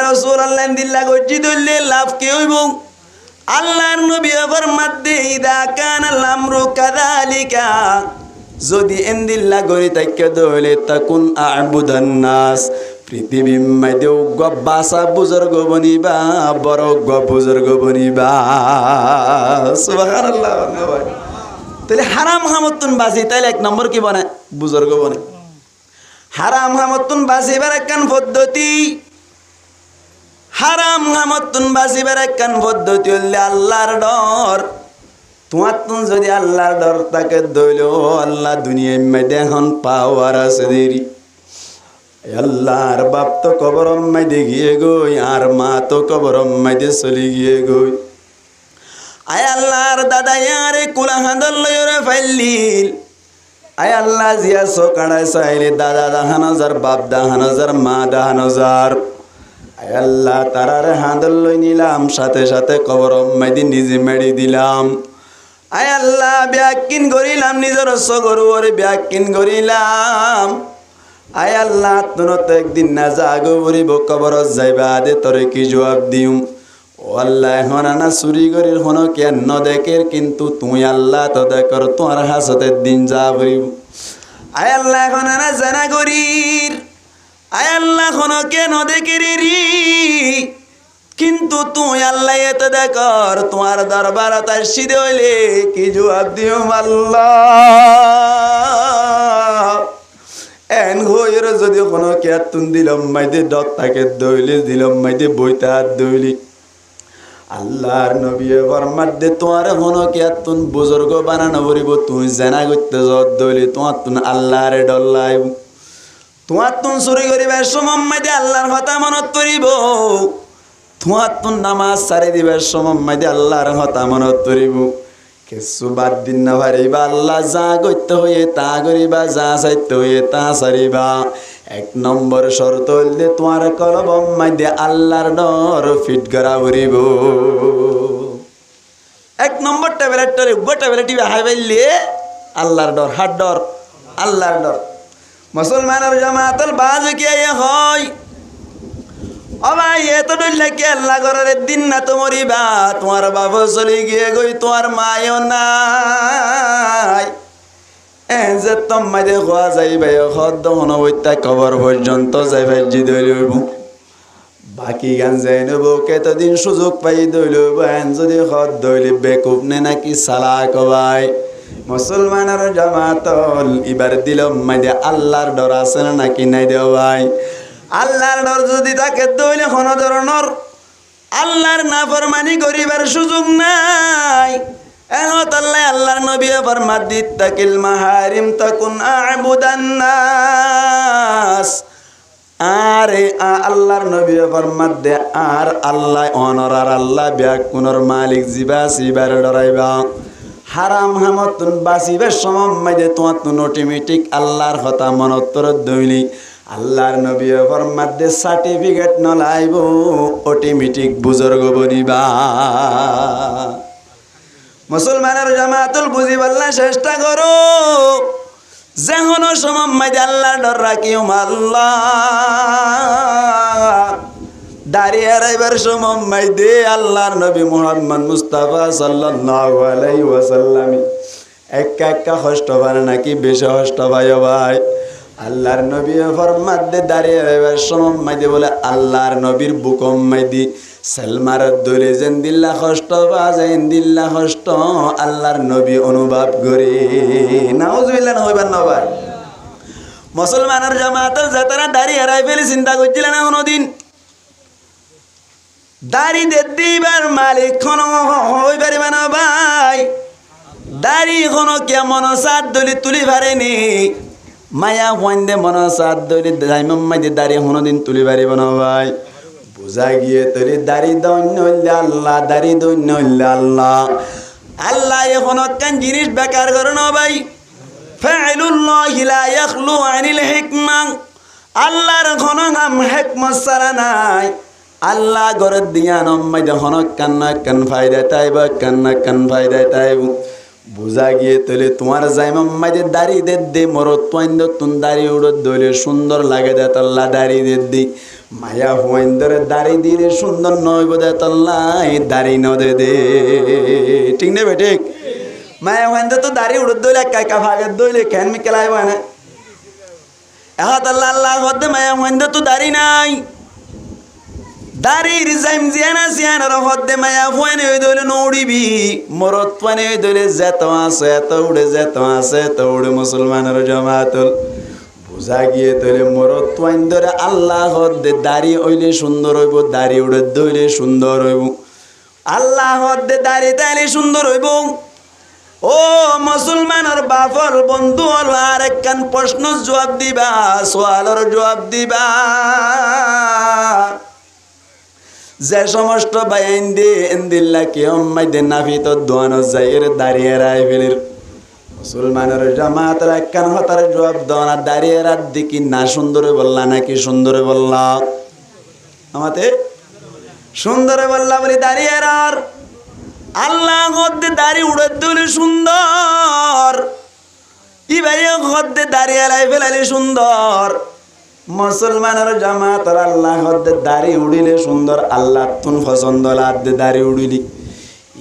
রাসূলুল্লাহ দিল্লা গজ্জি দইলে লাভ কি হইব আল্লাহর নবী ফরমাতে ইদা কানাল আমরু কাযালিকা যদি এন্দিল্লা গরি তাইকে দইলে তাকুন আ'বুদান নাস পৃথিবীর মধ্যে গব্বাসা বুজুর্গ বনিবা বড় বুজুর্গ বনিবা সুবহানাল্লাহ। তাহলে হারাম হামতুন বাসি তাইলে এক নম্বর কি বনে বুজুর্গ বনে। হারাম হামতুন বাসিবার একখান পদ্ধতি, হারাম হামতুন বাসিবার একখান পদ্ধতি হলে আল্লাহর ডর। তোমার তুন যদি আল্লাহর ডর তাকে দইল আল্লাহ দুনিয়ার মধ্যে এখন পাওয়ার আছে দেরি। আল্লাহর বাপ তো কবরম মাইদে গিয়ে গই আর মা তো কবরম মাইদে চলি গিয়ে গই। আয় আল্লাহর দাদা ইয়ারে কুলা হাঁদল লয়রে ফাইলিল। আয় আল্লাহ জিয়া সকাড়ায় চাইলে দাদা দাহানজার বাপ দাহানজার মা দাহানজার। আয় আল্লাহ তারারে হাঁদল লই নিলাম সাথে সাথে কবরম মাইদে নিজে মেড়ি দিলাম। আয় আল্লাহ ব্যাকিন করিলাম নিজের সগরু ওরে ব্যাকিন করিলাম। আয় আল্লাহ তুনো তো একদিন না জাগো বরিব কবর যাইবা দে তোরে কি জবাব দিম। ও আল্লাহ এখন না চুরি করির হনো কেন ন দেখের কিন্তু তুই আল্লাহ তো দেখর তোমার হাসতের দিন যা বরিব। আয় আল্লাহ এখন না জানা করির। আয় আল্লাহ এখন কেন দেখের রি কিন্তু তুই আল্লাহ এত দেখর তোমার দরবার তার সিদে হইলে কি জবাব দিম আল্লাহ। এন হইর যদি কোনো কেতুন দিলাম মাইদে ডক তাকে দইলে দিলাম মাইদে বইতা দইলি আল্লাহর নবী ফরমাত দে তোমার কোনো কেতুন বুজুর্গ বানানো বরিব তুই জানা করতে যত দইলি তোমার তুন আল্লাহর ডর লাইব। তোমার তুন চুরি করিবার সময় মাইদে আল্লাহর কথা মনত করিব। তোমার তুন নামাজ সারি দিবার সময় মাইদে আল্লাহর কথা মনত করিব। কিছু বাদ দিন না পারিবা আল্লাহ যা করতে হইয়ে তা করিবা যা চাইতে হইয়ে তা সারিবা। এক নম্বর শর্ত হইলে তোমার কলব মাইদে আল্লাহর ডর ফিট করা করিব। এক নম্বর ট্যাবলেটটারে ট্যাবলেট হাই পাইলে আল্লাহর ডর হাত ডর আল্লাহর ডর। মুসলমানের জামাতল বাজ কি হয় ও ভাই এত ডরলে কি আল্লাহ ঘরের দিন না তো মরিবা। তোমার বাপ চলে গিয়ে গই তোমার মায়ও নাই যে তোমায় খোয়া যাইবে সদ্য হনবত্যা কবর পর্যন্ত যাইবাই জি দইলব। বাকি গান যাই নেব কতদিন সুযোগ পাই দইলব এন যদি সদ দইলে বেকুব নে নাকি সালা কবাই। মুসলমানের জামাতল এবার দিলাম মাইদে আল্লাহর ডর আছে নাকি নাই দেও ভাই। আল্লাহর ডর যদি তাকে দইলে কোনো ধরনের আল্লাহর নাফরমানি করিবার সুযোগ নাই। এহত আল্লাহ আল্লাহর নবী ফরমাত দিত্তাকিল মাহারিম তাকুন আ'বুদান নাস। আরে আল্লাহর নবী ফরমাত দে আর আল্লাহ অনরার আল্লাহ ব্যাকুনর মালিক জিবা সিবার ডরাইবা। হারাম হামতুন বাসিবার সময় মাইদে তোমার তুন অটোমেটিক আল্লাহর কথা মনত্তর দইলি আল্লাহর নবী ফরমাত দে সার্টিফিকেট নলাইব অটোমেটিক বুজুর্গ বনিবা। মুসলমানের জামাতুল বুঝিবাল্লা চেষ্টা করো যে কোনো সময় মাইদে আল্লাহর ডর রাখিও আল্লাহ। দাঁড়িয়ে রাইবার সময় মাইদে আল্লাহর নবী মুহাম্মদ মুস্তাফা সাল্লাল্লাহু আলাইহি ওয়াসাল্লাম একা একা কষ্ট পারে নাকি বেশি কষ্ট পায় ভাই। আল্লাহর নবী ফরমাত দে দাঁড়িয়ে রাইবার সময় মাইদে বলে আল্লাহর নবীর বুকম মাইদি সালমার দলে যেন দিল্লা কষ্ট বাজেন দিল্লা কষ্ট আল্লাহর নবী অনুভব করে নাউজুবিল্লাহ হইবার না ভাই। মুসলমানের জামাতের যাতারা দাড়ি হারাই ফেলে চিন্তা করছিলেন না কোনোদিন দাড়ি দিবার মালিক কোন হই পারিবে না ভাই। দাড়ি কোনো কেমন সাত দলি তুলি পারেনি মায়া হইন্দে মন সাত দলি দাইমাম মাইদে দাড়ি কোনোদিন তুলি পারিব না ভাই। বুঝা গিয়ে তোর দাড়ি দৈন্য আল্লাহ দাড়ি দৈন্য আল্লাহ আল্লাহ এখন কান জিনিস বেকার করো না ভাই। ফাইলুল্লাহি লা ইয়াখলু আনিল হিকমা আল্লাহর ঘন নাম হিকমত ছাড়া নাই। আল্লাহ গরদ দিয়া নম্মাই যখন কান্না কান ফায়দা তাইব কান্না কান ফায়দা তাইব বুঝা গিয়ে তোলে তোমার জাইমাম্মাই যে দাড়ি দে দে মরত পাইন্দ তুন দাড়ি উড়ত দইলে সুন্দর লাগে দে তল্লা দাড়ি দে দি মায়া হুয়াইন্দরে দাড়ি দিলে সুন্দর নয় বোধে তল্লাই দাড়ি নদে দে ঠিক নেবে ঠিক মায়া হুয়াইন্দ তো দাড়ি উড়ে দইলে একা একা ভাগের দইলে কেন মিকেলাই বানে এহাত আল্লাহ আল্লাহ হদ্দে মায়া হুয়াইন্দ তো দাড়ি নাই দাড়ির জাইম জিয়ানা সিয়ানার হদ্দে মায়া হুয়াইনে ওই দইলে নৌড়িবি মরত পানে ওই দইলে যেত আছে এত আছে এত উড়ে মুসলমানের জমাতুল বুঝা গিয়ে তৈলে মরত তোয়াইন ধরে আল্লাহ হদ্দে দাড়ি হইলে সুন্দর হইব দাড়ি উড়ে দইলে সুন্দর হইব আল্লাহ হদ্দে দাড়ি তাইলে সুন্দর হইব ও মুসলমানের বাফর বন্ধু হল আর একখান প্রশ্ন জবাব দিবা সোয়ালের জবাব দিবা যে সমস্ত বাইন দিয়ে এন্দিল্লা কে অম্মাইদে নাফিত দোয়ানো যাইয়ের দাঁড়িয়ে রায় ফেলির মুসলমানের জামাতের একখান হতার জবাব দোয়ানা দাঁড়িয়ে রাত দিকি না সুন্দরে বললা নাকি সুন্দরে বললা আমাতে সুন্দরে বললা বলি দাঁড়িয়ে আর আল্লাহ হদ্দে দাড়ি উড়ে দিলে সুন্দর ই ভাই হদ্দে দাঁড়িয়ে লাই ফেলালে সুন্দর মুসলমানের জামাতের আল্লাহ হদ্দে দাড়ি উড়িলে সুন্দর আল্লাহ তুন পছন্দ লাদ্দে দাড়ি উড়িলি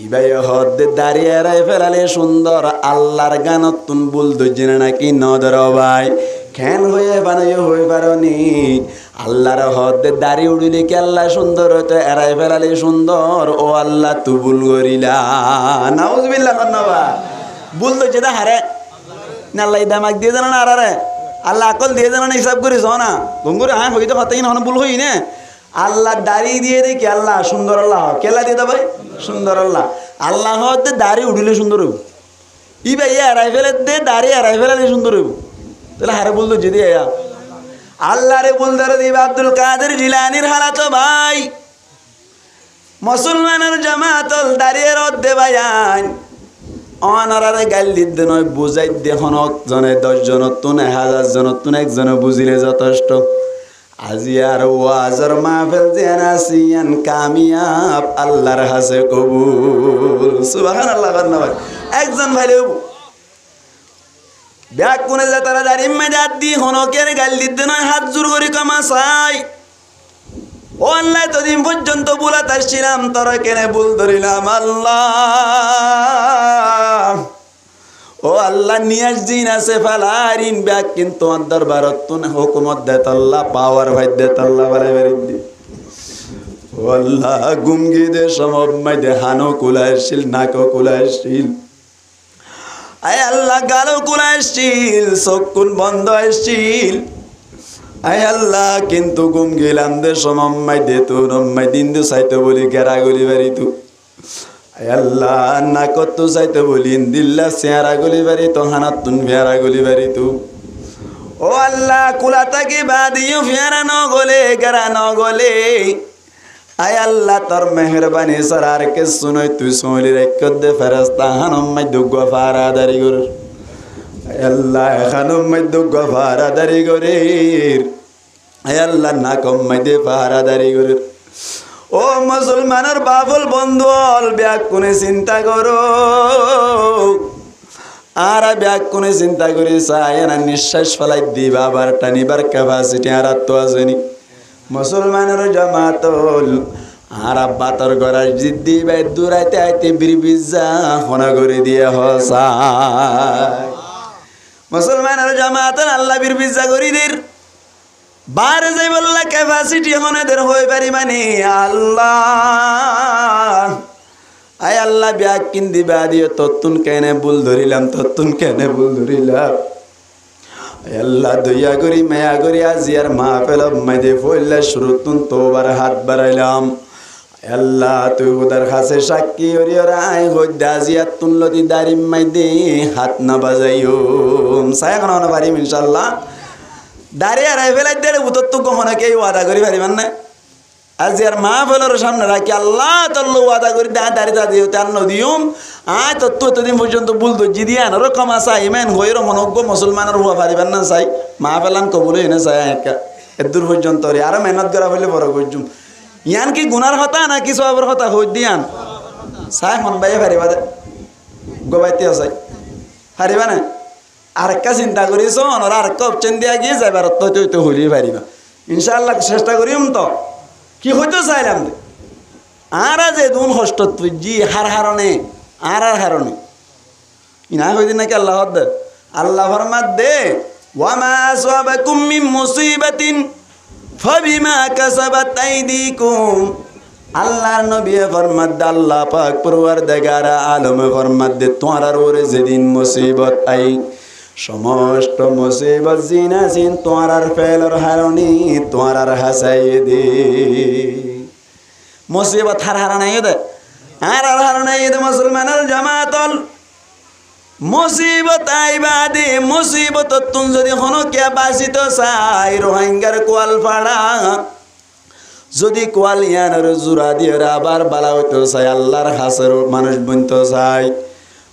ইবাই হদ্দে দাঁড়িয়ে রায় ফেলালে সুন্দর আল্লাহর গানত তুন বুল দজিনে নাকি নদর ভাই খেন হয়ে বানাইও হয়ে পারনি আল্লাহর হদ্দে দাড়ি উড়িলে কি আল্লাহ সুন্দর হইতে এরাই ফেলালে সুন্দর ও আল্লাহ তু বুল করিলা নাউজুবিল্লাহ কন্নবা বুল দজে দা হারে না আল্লাহ দামাক দিয়ে জানা না আরে আল্লাহ আকল দিয়ে জানা না হিসাব করিস না গঙ্গুরে হ্যাঁ হইতে হতাই না ভুল হই না আল্লাহ দাড়ি দিয়ে দেখি আল্লাহ সুন্দর আল্লাহ কেলা দিয়ে ভাই সুন্দর আল্লাহ আল্লাহ হতে দাড়ি উঠিলে সুন্দর হইব ই ভাই এরাই ফেলে দে দাড়ি এরাই ফেলালে সুন্দর হইব তাহলে হারে বলতো যদি আল্লাহ রে বলদারে দিবা আব্দুল কাদের জিলানির হালাতো ভাই মুসলমানের জামাতল দাঁড়িয়ে রদ্দে ভাইয়ান অনারারে গাল দিতে নয় বুঝাই দেখুন জনে 10 জনের তুন 1000 জনের তুন একজনে বুঝিলে যথেষ্ট আজি আর ওয়াজর মাহফিল জেনাসিয়ান কামিয়াব আল্লাহর হাসে কবুল সুবহানাল্লাহ ভাই একজন ভাই ব্যাক কোনে যা তারা দাঁড়িয়ে মেজাদ দি হনকের গাল দিতে নয় হাত জোর করে কমা চাই ও আল্লাহ তদিন পর্যন্ত বুলাতে আসছিলাম তোরা কেনে ভুল ধরিলাম আল্লাহ ও আল্লাহ নিয়াজ দিন আছে ফালারিন ব্যাক কিন্তু অন্তর ভারত তুন হুকুমত দেতাল্লাহ পাওয়ার ভাই দেতাল্লাহ বলে বেরিদি ও আল্লাহ গুমগি দে সমব মাইদে হানো কুলাইছিল নাকো কুলাইছিল আয় আল্লাহ গালো কুলাইছিল চকুন বন্ধ আসছিল আয় আল্লাহ কিন্তু গুম গেলাম দে সমব মাইদে তোর মাইদিন দে চাইতে বলি গেরা গলি বাড়ি তু আল্লাহ না কত চাইতে বলি দিল্লা চেহারা গলি বাড়ি তো হানাত তুন ফেয়ারা গলি বাড়ি তু ও আল্লাহ কুলা তাকে বাদিও ফেয়ারা ন গলে গেরা ন গলে আয় আল্লাহ তোর মেহরবানি সরার কে শুনই তুই শুনলি রেখ দে ফেরেশতা হানম মাইদু গফারা দারি গর আয় আল্লাহ হানম মাইদু গফারা দারি গরের আয় আল্লাহ না কম মাইদে ফারা দারি গর ও মুসলমানের বাবুল বন্ধু ব্যাগ কোনে চিন্তা করো আর ব্যাগ কোনে চিন্তা করি চাই না নিঃশ্বাস ফেলাই দিবা আবার টানিবার ক্যাপাসিটি আর তো আসেনি মুসলমানের জামাতল আর আব্বাতর গড়ার জিদ্দি বাই দূরাইতে আইতে বিরবিজা হনা করে দিয়ে হসায় মুসলমানের জামাতল আল্লাহ বিরবিজা করি দের বার যাই বললা ক্যাপাসিটি হনেদের হয়ে পারি মানে আল্লাহ আয় আল্লাহ ব্যাগ কিন দিবা দিও তত্তুন কেনে ভুল ধরিলাম তত্তুন কেনে ভুল ধরিলাম আল্লাহ দয়া করি মায়া করি আজিয়ার মাহফিল মাইদে ফইলা শুরুতুন তোবার হাত বাড়াইলাম আল্লাহ তুই উদার কাছে সাক্ষী হরিয়র আয় হইদা আজিয়ার তুনলতি দারিম মাইদে হাত না বাজাইও সায় এখন না পারিম ইনশাআল্লাহ দাঁড়িয়ে রাই ফেলাই দেড় উত্তর তো কখনো কেউ ওয়াদা করি পারিবেন না আজ আর মা ফেলার সামনে রাখি আল্লাহ তোর ওয়াদা করি দাঁড়িয়ে দিও তার নদীম আয় তোর তো এতদিন পর্যন্ত ভুল দর্জি দিয়ে আনারও কমা চাই ইমেন হইর মনজ্ঞ মুসলমানের হওয়া পারিবেন না চাই মা ফেলান কবুল এনে চাই এদূর পর্যন্ত আরো মেহনত করা হইলে বড় করছুম ইয়ান কি গুনার হতা না কি সবের হতা হই দিয়ান চাই মন বাইয়ে পারিবা দে গোবাইতে চাই পারিবা না আরেকটা চিন্তা করিস আর আরেকটা অপশন দিয়া গিয়ে যাইবার তো হইলে পারিবা ইনশাআল্লাহ চেষ্টা করিম তো কি হইতো চাইলাম দে আর যে দুন হস্ত তুজি হারণে আর হারণে ইনা হইদিন নাকি আল্লাহ দে আল্লাহ ফরমাত দে ওয়ামা আসাবাকুম মিন মুসিবাতিন ফাবিমা কাসাবাত আইদিকুম আল্লাহর নবী ফরমাত দে আল্লাহ পাক পরওয়ারদিগার আলম ফরমাত দে তোমার ওরে যেদিন মুসিবত আই সমস্ত মুসিবত জিনাসিন তোমার ফেলর হারণি তোমার হাসাই দে মুসিবত হারণাই দে আর হারণাই দে মুসলমানের জামাতল মুসিবত আইবা দে মুসিবত তুন যদি হনো কে বাসিত চাই রোহিঙ্গার কোয়াল ফাড়া যদি কোয়াল ইয়ানের জোড়া দিয়ে আবার বালা হইতে চাই আল্লাহর হাসের মানুষ বনতে চাই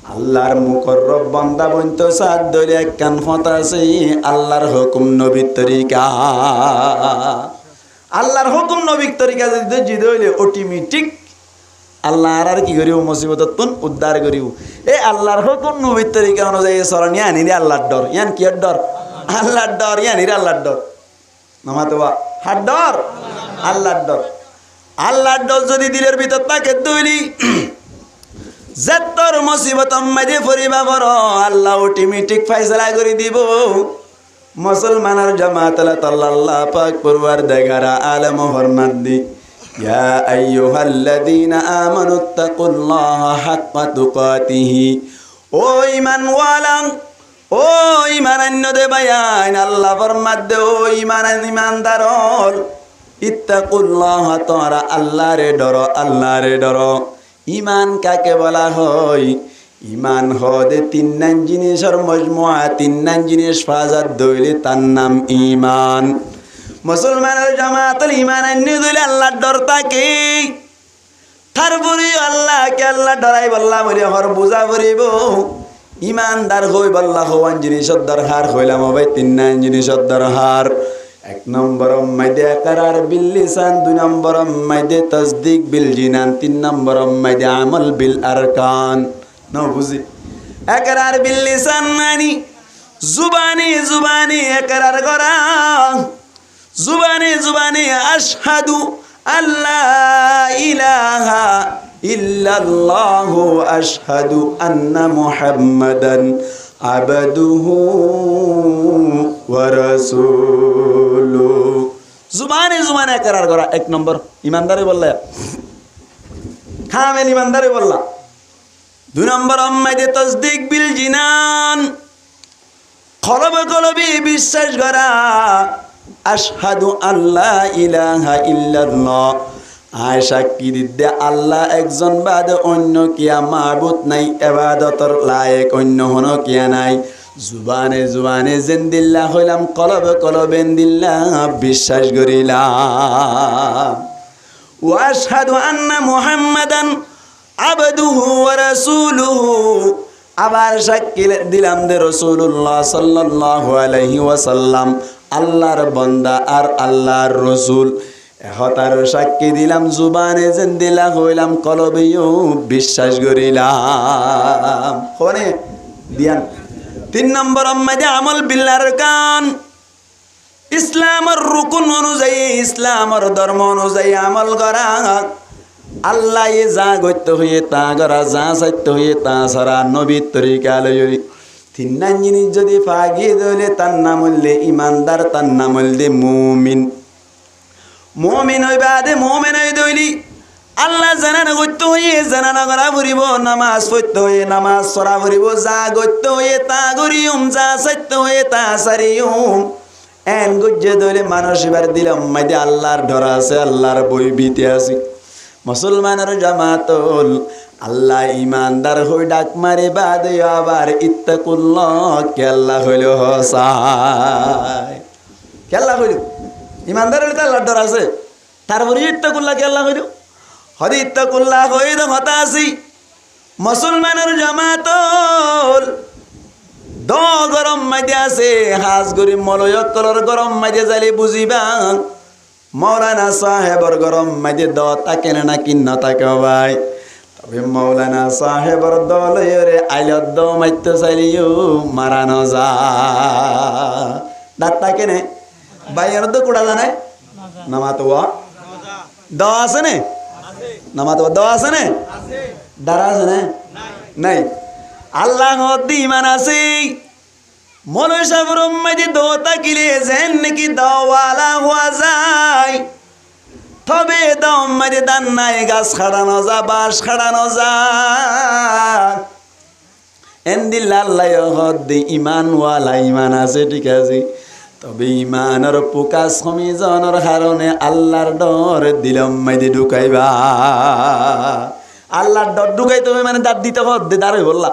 আল্লাহর মুকররব বান্দা বনতে চাই দলে এক কান ফতা আছে আল্লাহর হুকুম নবীর তরিকা আল্লাহর হুকুম নবীর তরিকা যদি জিদ হইলে অটোমেটিক আল্লাহ আর কি করিব মুসিবতত তুন উদ্ধার করিব এ আল্লাহর হুকুম নবীর তরিকা অনুযায়ী চরণ ইয়ানি রে আল্লাহর ডর ইয়ান কি ডর আল্লাহর ডর ইয়ানি রে আল্লাহর ডর নামাতবা হাত ডর আল্লাহর ডর আল্লাহর ডর যদি দিলের ভিতর থাকে দইলি যতর মুসিবত মাঝে পরিবা বড় আল্লাহ অটোমেটিক ফয়সালা করে দিব মুসলমানের জামাত আল্লাহ পাক পরওয়ারদিগার আলম ফরমান দি ইয়া আইয়ুহাল্লাযীনা আমানুত্তাকুল্লাহা হাক্কা তুকাতিহি ও ঈমানওয়ালা ও ঈমানান্যদে বায়ান আল্লাহ ফরমান দে ও ঈমানদারল ইত্তাকুল্লাহা তোমরা আল্লাহরে ডরো ঈমান কাকে বলা হয় ঈমান হদে তিন জিনিসের মজমুআ তিন জিনিস ফাজাত দইলে তার নাম ঈমান মুসলমানের জামাতুল ঈমান আন্য দইলে আল্লাহর ডর থাকে তারপরে আল্লাহকে আল্লাহ ডরাই বল্লা বলে হর বুঝা করিব ঈমানদার হই বল্লা হওয়ান জিনিসের দরকার হইলাম ভাই তিন জিনিসের দরকার এক নম্বর মাইদে ইকরার বিল লিসান দুই নম্বর মাইদে তাসদিক বিল জিনান তিন নম্বর মাইদে আমল বিল আরকান ন বুঝি ইকরার বিল লিসান মানে জুবানি ইকরার করা জুবানি আশহাদু আল্লা ইলাহা ইল্লাল্লাহু আশহাদু আন্না মুহাম্মাদান আবদুহু ওয়া রাসূলুহু জুবানে ইকরার করা এক নম্বর ইমানদারি বললা কামেল ইমানদারি বললা দুই নম্বর মাইদে তাসদিক বিল জিনান কলবে বিশ্বাস করা আশহাদু আল্লা ইলাহা ইল্লাল্লাহ আয় সাক্ষী দিতে আল্লাহ একজন বাদ অন্য কিয়া মাবুদ নাই ইবাদতর লায়েক অন্য হনো কিয়া নাই জুবানে জিন্দিল্লাহ হইলাম কলবে দিল্লাহ বিশ্বাস করিলাম ওয়া আশহাদু আন্না মুহাম্মাদান আবদুহু ওয়া রাসূলুহু আবার সাক্ষী দিলাম যে রাসূলুল্লাহ সাল্লাল্লাহু আলাইহি ওয়াসাল্লাম আল্লাহর বান্দা আর আল্লাহর রাসূল হতার সাক্ষী দিলাম জুবানে জিন্দিল্লাহ হইলাম কলবেও বিশ্বাস করিলাম কোনে দিয়ান তিন নম্বর মাঝে আমল বিল আরকান ইসলামের রুকুন অনুযায়ী ইসলামের ধর্ম অনুযায়ী আমল করা আল্লাহ যা গত্য হয়ে তা করা যা সত্য হয়ে তা সারা নবীর তরিকা লই তিন জিনিস যদি ফাগি দলে তার নাম হইলে ইমানদার তার নাম হইলে মুমিন হইবা দে মুমিন হই দইলি আল্লাহ জানানো গত্য হয়ে জানানো করা ফুরিব নামাজ পড়তে হয়ে নামাজ পড়া ফুরিব যা গত্য হয়ে তা করিউম যা সত্য হয়ে তা সারিউম এন গুজ্জে দইলে মানুষ এবার দিলাম মাইদে আল্লাহর ডর আছে আল্লাহর বই বিতে আছে মুসলমানের জামাতল আল্লাহ ইমানদার হই ডাক মারে বাদে আবার ইত্তাকুল্লাহ কেল্লা হইল হসাই কেল্লা হইল ইমানদার হইলে আল্লাহর ডর আছে তারপরে ইত্তাকুল্লাহ কেল্লা হইল হদি ইত্তাকুল্লাহ হইল হতাসি মুসলমানের জামাতল দ গরম মাইদে আছে হাজ গরিব মলয়ক কলর গরম মাইদে যাইলে বুঝিবা মৌলানা সাহেবর গরম মাইদে দ থাকে না কিন্ন থাকে ভাই তবে মৌলানা সাহেবর দলরে আইলত দ মাইতে চাইলিও মারানো যা দাঁত থাকে নে বাইয়ের তো কুড়া জানায় নামাতোয়া দ আছে নে নামাতোয়া দ আছে নে দাঁড়া আছে না নাই আল্লাহ দি ইমান আছে মনুষ্য ব্রহ্মাদি দোতা কিলে যেন নাকি দাওয়ালা হওয়া যায় তবে দম্মাদি দান নাই গাছ খাড়ানো যা বাঁশ খাড়ানো যা এন্দিল্লা আল্লাহ হদ্দি ইমানওয়ালা ইমান আছে ঠিক আছে তবে ইমানের পোকা সমিজনের কারণে আল্লাহর ডর দিলম মাইদি ঢুকাইবা আল্লাহর ডর ঢুকাইতে হবে মানে দাঁত দিতে হদ্দে দাঁড়াই বললা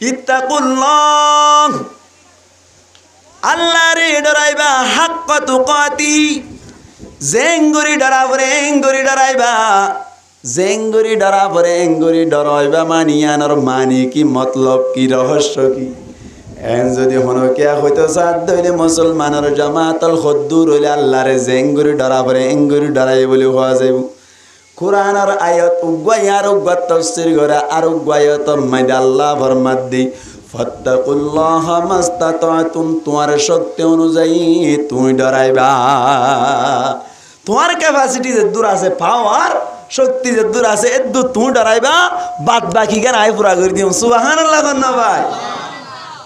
ইত্তাকুল্লাহ আল্লাহরে ডরাইবা হাক্ক তুকাতি জেঙ্গুরি ডরা পরে এঙ্গুরি ডরাইবা জেঙ্গুরি ডরা পরে এঙ্গুরি ডরাইবা মানিয়ানোর মানি কি মতলব কি রহস্য কি এন যদি হনকিয়া হইতো সাদ দইলে মুসলমানের জামাতল খদ্দুর হইলে আল্লাহরে জেঙ্গুরি ডরা পরে এঙ্গুরি ডরাই বলে হওয়া যাইব কুরআনের আয়াত উগ্গাই আর উগ্গা তাফসীর করে আর উগ্গায়ত মাইদা আল্লাহ ফরমাত দি ফাত্তাকুল্লাহ মাস্তাতাতুম তোমার শক্তি অনুযায়ী তুমি ডরাইবা তোমার ক্যাপাসিটি যে দূর আছে পাওয়ার শক্তি যে দূর আছে এদ্দু তুমি ডরাইবা বাদ বাকি কেন আয় পুরা করে দিও সুবহানাল্লাহ না ভাই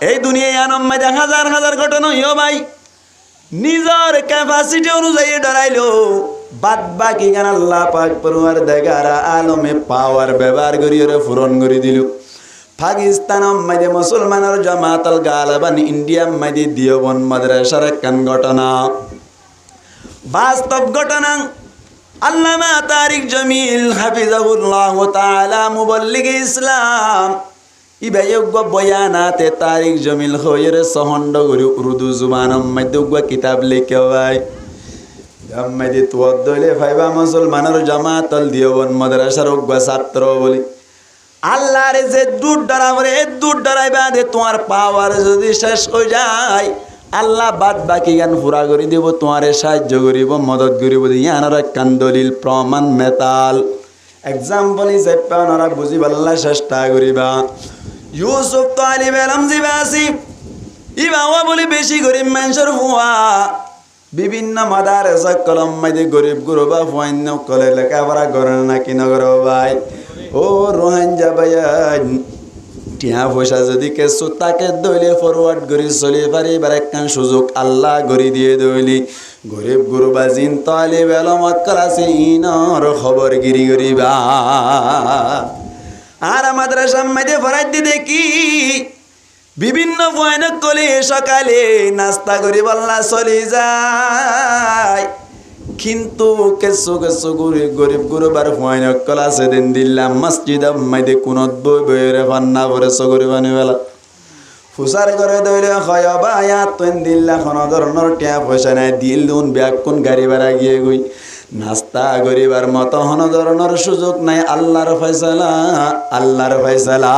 এই দুনিয়ায় আনম্মাদে হাজার হাজার ঘটনা হইও ভাই নিজের ক্যাপাসিটি অনুযায়ী ডরাইলো বাদ বাকি কেন আল্লাহ পাক পরওয়ারদিগার আলমে পাওয়ার ব্যবহার করিয়ে পূরণ করে দিল পাকিস্তান মাঝে মুসলমানের জামাতাল গালাবান ইন্ডিয়া মাঝে দিওবন মাদ্রাসার একখান ঘটনা বাস্তব ঘটনা আল্লামা তারিক জমিল হাফিজাহুল্লাহ তাআলা মুবল্লিগ ইসলাম ইবায়োগ্য বয়ানাতে তারিক জমিল হইরে সহন্ড গরি উর্দু জুবান মধ্যে কিতাব লিখে ভাই মাঝে তুয়াদ্দলে ফাইবা মুসলমানের জামাতাল দিওবন মাদ্রাসার ছাত্র বলি আল্লাহরে যে দূর ডরাবরে দূর ডরাইবা দে তোমার পাওয়ার যদি শেষ হয়ে যায় আল্লাহ বাদ বাকি জ্ঞান পুরা করে দিব তোমারে সাহায্য করিব মদত করিব ইয়ানোর একখান দলিল প্রমাণ মেতাল এক্সাম্পল হিসেবে ওনারা বুঝি পাল্লা চেষ্টা করিবা ইউসুফ তালিব এলম জিবাসি ইবাওয়া বলি বেশি গরিব মানুষের হুয়া বিভিন্ন মাদারেসা কলম মাইদে গরিব গুরুবা ফুয়ান্য কলে লেখাপড়া করেন নাকি নগর ভাই ও রোহাঞ্জা ভাইয়ান টিয়া পয়সা যদি কেসু তাকে দইলে ফরওয়ার্ড করি চলি পারিবার একখান সুযোগ আল্লাহ গড়ি দিয়ে দইলি গরিব গুরুবা জিন তালিব এলমত কলাছে ইনর খবর গিরি করিবা আর মাদ্রাসার মধ্যে ফরাই দি দেখি বিভিন্ন ভয়ানক কলে সকালে নাস্তা করি বললা চলি যায় কিন্তু কেসু কেসু গরিব গুরুবার ভয়ানক কলা সেদিন দিল্লা মসজিদ মাইদে কোনত বই বইরে ফান্না ভরে সগরি বানি বেলা ফুসার করে দইলে হয় বা ইয়াত তুন দিল্লা কোনো ধরনের টিয়া পয়সা নাই দিল দুন ব্যাগ কোন গাড়ি ভাড়া গিয়ে গই নাস্তা করিবার মতো কোনো ধরনের সুযোগ নাই আল্লাহর ফয়সালা আল্লাহর ফয়সালা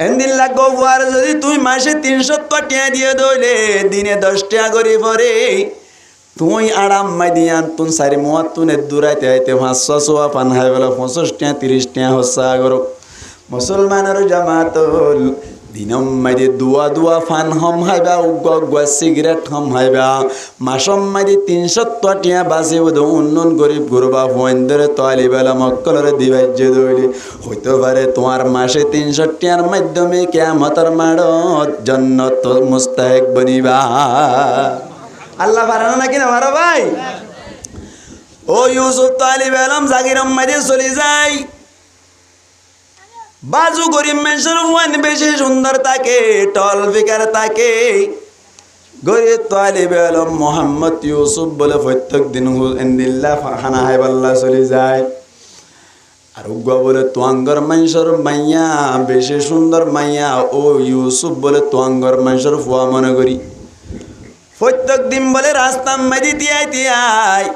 এন্দিল্লা গোয়ার যদি তুই মাসে 300 টিয়া দিয়ে দইলে দিনে 10 টিয়া করি পরে তুই আরাম মাই দিয়ান তুন সারি মুয়াত্তুনে দূরাইতে আইতে 500 সোয়া পান হাই বলে 25 টিয়া 30 টিয়া হসা করো মুসলমানের জামাতল দিনম মাইদে দুয়া ফান হম হাইবা উগ্গা সিগারেট হম হাইবা মাসম মাইদে 300 টিয়া বাসে বদ উন্নন গরিব গুরবা ফোয়েন্দরে তালিবেলা মক্কলরে দিবাজ্জে দইলে হইতে পারে তোমার মাসে 300 টিয়ার মাধ্যমে কিয়ামতের মাড়ত জান্নাত মুস্তাহিক বনিবা আল্লাহ পারানো নাকি না মারো ভাই ও ইউসুফ তালিব এলম জাগিরম মাইদে চলে যায় বাজু গরিব মানুষের ওয়ান বেশি সুন্দর থাকে টল ফিকার থাকে গরিব তালিব এলম মোহাম্মদ ইউসুফ বলে প্রত্যেক দিন এন্দিল্লা খানা হাইবাল্লা চলে যায় আর উগ্গা বলে তোয়াঙ্গর মানুষের মাইয়া বেশি সুন্দর মাইয়া ও ইউসুফ বলে তোয়াঙ্গর মানুষের ফুয়া মনে করি প্রত্যেক দিন বলে রাস্তা মাঝে তিয়াই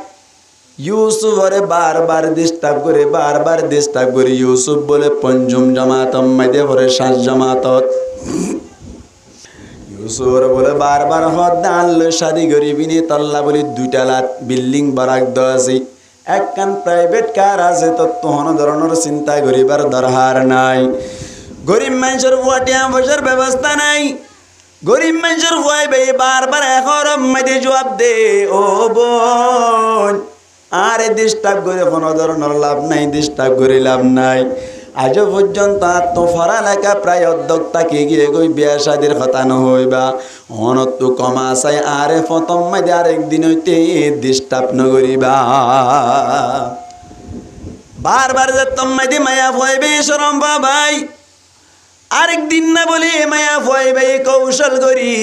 ইউসুফরে বারবার ডিস্টার্ব করে ইউসুফ বলে পঞ্চম জামাতম মাঝে পরে 7 জামাতত ইউসুফর বলে বারবার হদ্দাল শাদি গরিবিনী তল্লা বলি 2টা লাখ বিল্ডিং বারাক আছে একখান প্রাইভেট কার আছে তখন ধরনের চিন্তা করিবার দরকার নাই গরিব মানুষের ওয়াটিয়া বসার ব্যবস্থা নাই গরিব মানুষের ভয় বে বারবার এখন মাইদে জবাব দে ও বোন আরে ডিস্টার্ব করে কোনো ধরনের লাভ নাই, ডিস্টার্ব করে লাভ নাই। আজও পর্যন্ত আত্মফরা প্রায় অধ্যক্ষতাকে গিয়ে গই বিয়া শাদির কথা নহইবা অনত্ব কমা চাই আরে প্রথম মাইদে আরেকদিন হইতে ডিস্টার্ব নগরিবা। বারবার যে তোমাইদে মায়া ভয়বে শরম ভাই আরেকদিন না বলে মায়া ভয়বে কৌশল করি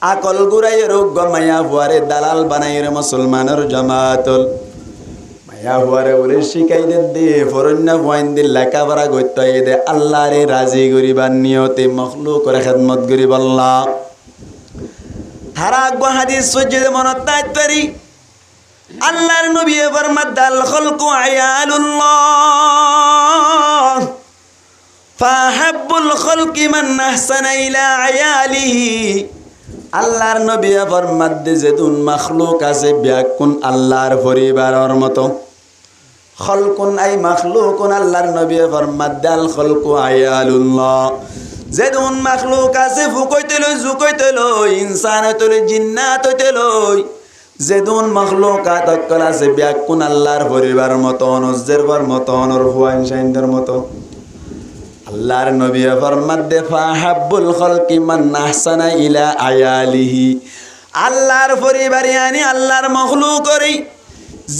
আকল গুড়াই রোগ মায়া ভুয়ারে দালাল বানাই রে মুসলমানের জামাতল মায়া ভুয়ারে বলে শিখাই দে ফরন্য ভয়েন দিল লেখাপড়া করতে দে আল্লাহ রে রাজি করিবার নিয়তে মখলুকের খেদমত করি বল্লা তারা আকব হাদিস সজ্জে মনত তাইতারি আল্লাহর নবী ফরমাদাল খলকু আয়ালুল্লাহ ফাহাব্বুল খলকি মান আহসানা ইলা আয়ালিহি। আল্লাহর নবী ফরমাদে যেতুন মাখলুক আছে ব্যাকুন আল্লাহর পরিবারের মতো খলকুন আই মাখলুকুন আল্লাহর নবী ফরমাদাল খলকু আয়ালুল্লাহ যেতুন মাখলুক আছে ফুকইতে লই জুকইতে লই ইনসান হইতে লই জিন্নাত হইতে লই যেদুন মখলুকাত অক্কল আছে ব্যাকুন আল্লাহর পরিবার মতো অনুজ্জের পর মতো অনুর হুয়াইন শাইনদের মতো। আল্লাহর নবী ফরমাদে ফাহাব্বুল খলকি মান আহসানা ইলা আয়ালিহি। আল্লাহর পরিবারে আনি আল্লাহর মখলুক করি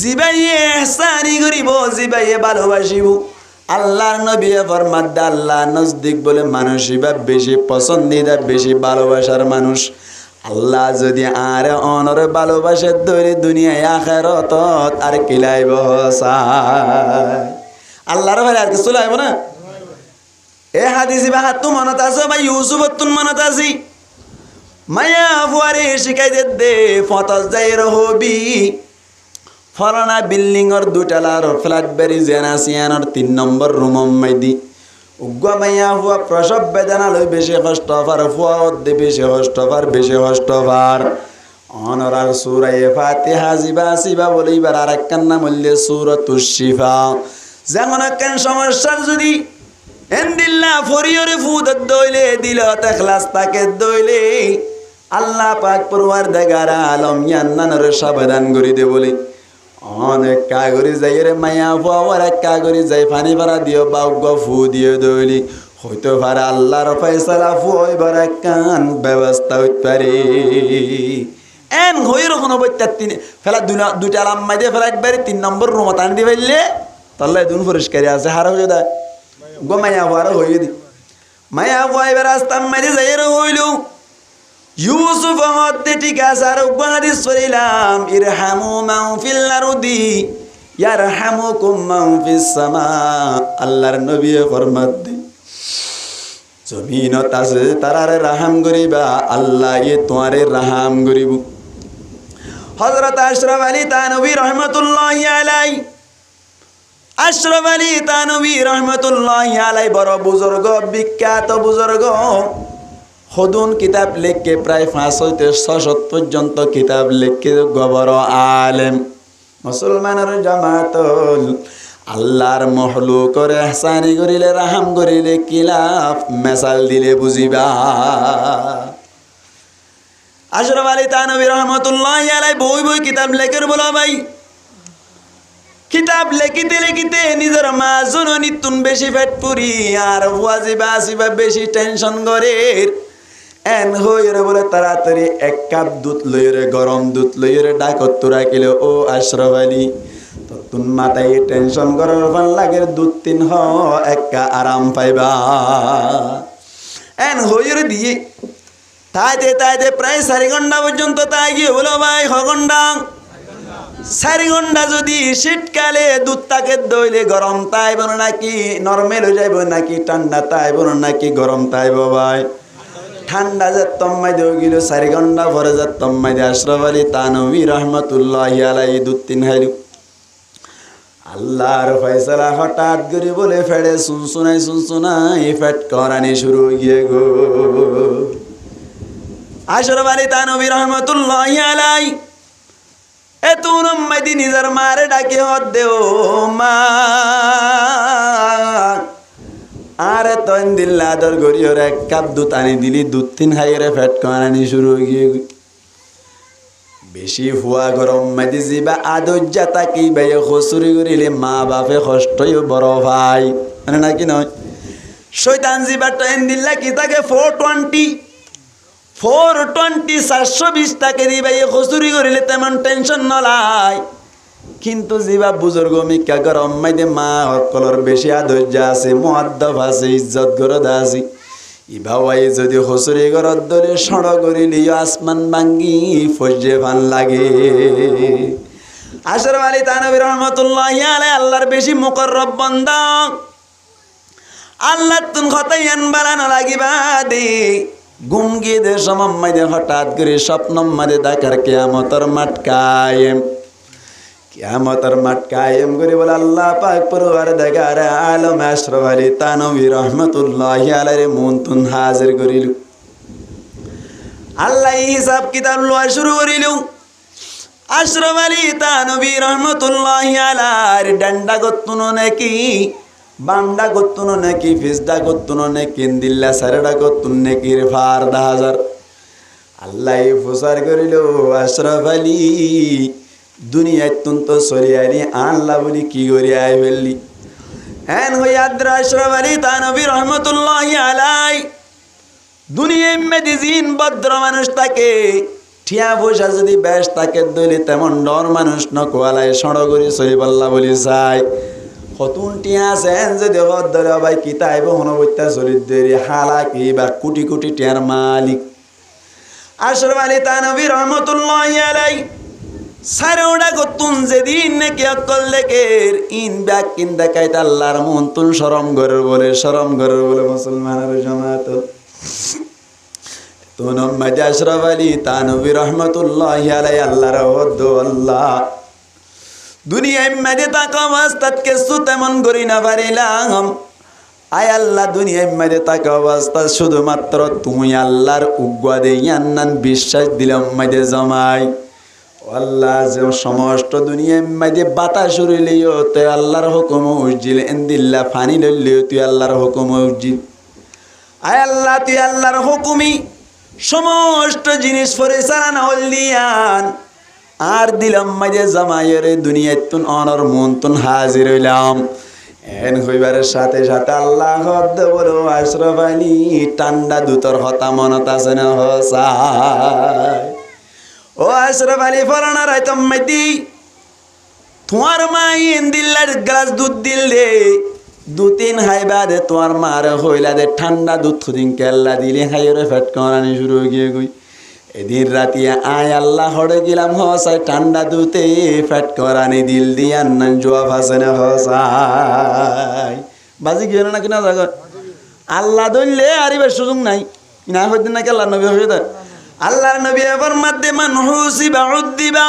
জিবাইয়ে ইহসানি করিব জিবাইয়ে ভালোবাসিব। আল্লাহর নবী ফরমাদে আল্লাহ নজদিক বলে মানুষই বা বেশি পছন্দিদা বেশি ভালোবাসার মানুষ। আল্লাহ যদি আর অনর ভালোবাসে ধরে দুনিয়ায় আখিরাত আর কিলাইব আল্লাহর ভাই আর কিছু লাইব না। এ হাদিস বা হাত মনত আছে বা ইউসুফ তুন মনত আছি মায়া ফুয়ারে শিখাই দে ফতস যাই রহবি ফলানা বিল্ডিং এর দুটালার ফ্ল্যাট বেরি জেনাসিয়ানোর 3 নম্বর রুম মাইদি উগ্গা মাইয়া হুয়া প্রসব বেদনা লই বেশি কষ্ট পার ফুয়া দে বেশি কষ্ট পার বেশি কষ্ট পার অনরার সূরা ফাতিহা জিবা সিবা বলিবার আরেকখান নাম হইলে সূরাতুশ শিফা। যেমন একখান সমস্যার যদি এন্দিল্লা ফরিয়রে ফুদ দইলে দিল তেখলাস তাকে দইলে আল্লাহ পাক পরওয়ারদিগার আলম ইয়ান্নানর সাবধান করি দে বলি অনেক কাগরি যাই রে মায়া ফুয়ার এক কাগরি যাই পানি ভরা দিও বাউগ ফু দিয়ে দইলি হইতে পারে আল্লাহর ফয়সালা ফুইবার কান ব্যবস্থা হইতে পারে এন হইর কোনো বইতা তিন ফেলা দুটা লাম্মাই দিয়ে ফেলা একবারে 3 নম্বর রুম টান দি ফেললে তাহলে দুন পরিষ্কার আছে হার হয়ে যায় গো মায়া ফুয়ার হইয়ে দি মায়া ফুয়াইবার রাস্তা মাইতে যাই রে হইলু ইউসুফ হতে ঠিক আছে আর হাদিস পড়িলাম ইরহামু মান ফিল আরদি ইয়ারহামুকুম মান ফিস সামা। আল্লাহর নবী ফরমাতে জমিনত আছে তারারে রাহাম করিবা আল্লাহ এ তোমারে রাহাম করিব। হযরত আশরাফ আলী তানভী রাহমাতুল্লাহি আলাইহি আশরাফ আলী তানভী রাহমাতুল্লাহি আলাইহি বড় বুজুর্গ বিখ্যাত বুজুর্গ হদুন কিতাব লেখকে প্রায় 5 হইতে 6 পর্যন্ত কিতাব লেখকে গবর আলেম মুসলমানের জামাতল আল্লাহর মখলুকর ইহসানি করিলে রাহাম করিলে কিলাফ মেসাল দিলে বুঝিবা। আশরাফ আলী তানভী রাহমাতুল্লাহি আলাইহি বই কিতাব লেখের বলো ভাই কিতাব লেখিতে লেখিতে নিজের মা জননী তুন বেশি পেট পুরি আর ওয়াজিবা আসিবা বেশি টেনশন করে এন হইরে বলে তাড়াতাড়ি 1 কাপ দুধ লইরে গরম দুধ লইরে ডাকত তোরা কিলো ও আশরাফ আলী তো তুন মাথায় টেনশন করার ফান লাগে দুধ 3 হ একা আরাম পাইবা এন হইরে দিয়ে তাইতে প্রায় 4 ঘন্টা পর্যন্ত তাই গিয়ে বলো ভাই 6 ঘন্টা 4 ঘন্টা যদি শীতকালে দুধটাকে দইলে গরম তাইব নাকি নরমাল হয়ে যাইব নাকি ঠান্ডা তাইব নাকি গরম তাইব ভাই ঠান্ডা যে তম্মাই দেও গেল 4 ঘন্টা পরে যে তম্মাই দে আশরাফ আলী তানভী রাহমাতুল্লাহি আলাইহি দুধ 3 খাইল। আল্লাহর ফয়সালা হঠাৎ করে বলে ফেড়ে সুনসুনাই ফেট করানি শুরু হয়ে গো। আশরাফ আলী তানভী রাহমাতুল্লাহি আলাইহি এত উম্মতি নিজের মারে ডাকে হদ দেও মা আর আরে তখন দিল্লা আদর গড়ি ওরা 1 কাপ দুধ আনি দিলি, 2-3 হাইরে ফ্যাট কানানি শুরু হয়ে গিয়ে বেশি হুয়া গরম মাদি জিবা আদজ্জা তাকি বাইয়ে খসুরি করিলে মা বাপে কষ্টই বড় ভাই মানে নাকি নয়। শয়তান জিবা তখন দিল্লা কি তাকে 420 420 টাকা দিবা এই খসুরি করিলে তেমন টেনশন নলাই। কিন্তু জিবা বুজুর্গ মিকা গরম মাইদে মা অকলর বেশি আদর্যা আছে, মুআদ্দাব আছে, ইজ্জত গরদ আছে। ইভাওয়াই যদি খসুরি গরদ দলে সড় করিলি আসমান ভাঙ্গি ফজে ভান লাগে। আশরাফ আলী থানভী রহমাতুল্লাহি আলাইহি আল্লাহর বেশি মুকররব বান্দা। আল্লাহ তুন খতায়ান বালানো লাগিবা দে গুমগি দে সমম মাইদে হঠাৎ করে স্বপ্ন মাদে দাকার কিয়ামতের মাঠ কায়েম, কিয়ামতের মাঠ কায়েম করে বলে আল্লাহ পাক পরওয়ারদিগার আলম আশরাফ আলী থানভী রহমাতুল্লাহি আলাইহি মন তুন হাজির করিল। আল্লাহ হিসাব কিতাব লওয়া শুরু করিল। আশরাফ আলী থানভী রহমাতুল্লাহি আলাইহি ডান্ডা গতুনো নাকি, বান্ডা গতুনো নাকি, ফিসডা গতুনো নাকি, দিল্লা সারেডা গতুন নাকি ফার 10,000 আল্লাহ ফুসার করিল। আশরাফ আলী দুনিয়ায় তুন তো সরিয়ালি আল্লাহ বলি কি করি আই ফেললি। হ্যান হইয়াদ্র আশরাফ আলী থানভী রহমাতুল্লাহি আলাইহি দুনিয়ায় মেদিজিন ভদ্র মানুষ তাকে ঠিয়া পয়সা যদি বেশ তাকে দলি তেমন ডর মানুষ নকোয়ালায় সড় করি সরি পাল্লা বলি চাই। কতুন টিয়া আছেন যদি হদ্দরে ভাই কিতাইব হনবত্যা চলিত দেরি হালা কি বা কোটি কোটি টিয়ার মালিক। আশরাফ আলী থানভী রহমাতুল্লাহি আলাইহি সারে ওটা গতুন যেদিন নাকি অকল লেকের ইন ব্যাগ কিন দেখাইতে আল্লাহর মন তুন শরম গরের বলে, শরম গরের বলে মুসলমানের জামাত তুন মাঝে আশরাফ আলী থানভী রহমাতুল্লাহি আলাইহি আল্লাহর ওদ আল্লাহ দুনিয়ায় মাঝে তাকা অবস্থাত কিছু তেমন করি না পারিলাম। আয় আল্লাহ দুনিয়ায় মাঝে তাকা অবস্থা শুধুমাত্র তুমি আল্লাহর উগ্গা দে ইয়ান্নান বিশ্বাস দিলাম মাঝে জমাই। আল্লাহ যে সমস্ত দুনিয়ায় মাঝে বাতাস উড়িলেও তুই আল্লাহর হুকুম উজ্জিল, এন্দিল্লা ফানি লইলেও তুই আল্লাহর হুকুম উজ্জিল। আয় আল্লাহ তুই আল্লাহর হুকুমি সমস্ত জিনিস পরিচালনা হলিয়ান আর দিলাম মাঝে জামাইয়ের দুনিয়ায় তুন অনর মন তুন হাজির হইলাম। এন হইবারের সাথে সাথে আল্লাহ হদ বলো আশরাফ আলী ঠান্ডা দুতর হতা মনত আছে না হসাই। ও আশরাফ আলী ফরানা রাইতম মাইতি তোমার মা ইন্দিল্লার গ্লাস দুধ দিল দে 2-3 হাইবা দে তোমার মার হইলা দে ঠান্ডা দুধ খুদিন কেল্লা দিলে হাইরে ফেট করানি শুরু গিয়ে গই। এদিন রাতিয়া আয় আল্লাহ হড়ে গেলাম হসাই ঠান্ডা দুতে ফ্যাট করানি দিল দিয়ান না জোয়া ফাসে না হসাই বাজি গিয়ে না কিনা জায়গা আল্লাহ ধরলে আরিবার সুযোগ নাই না হইতে নাকি আল্লাহ নবী হইতে আল্লাহর নবী এবার মাধ্যে মান হুসিবা উদ্দিবা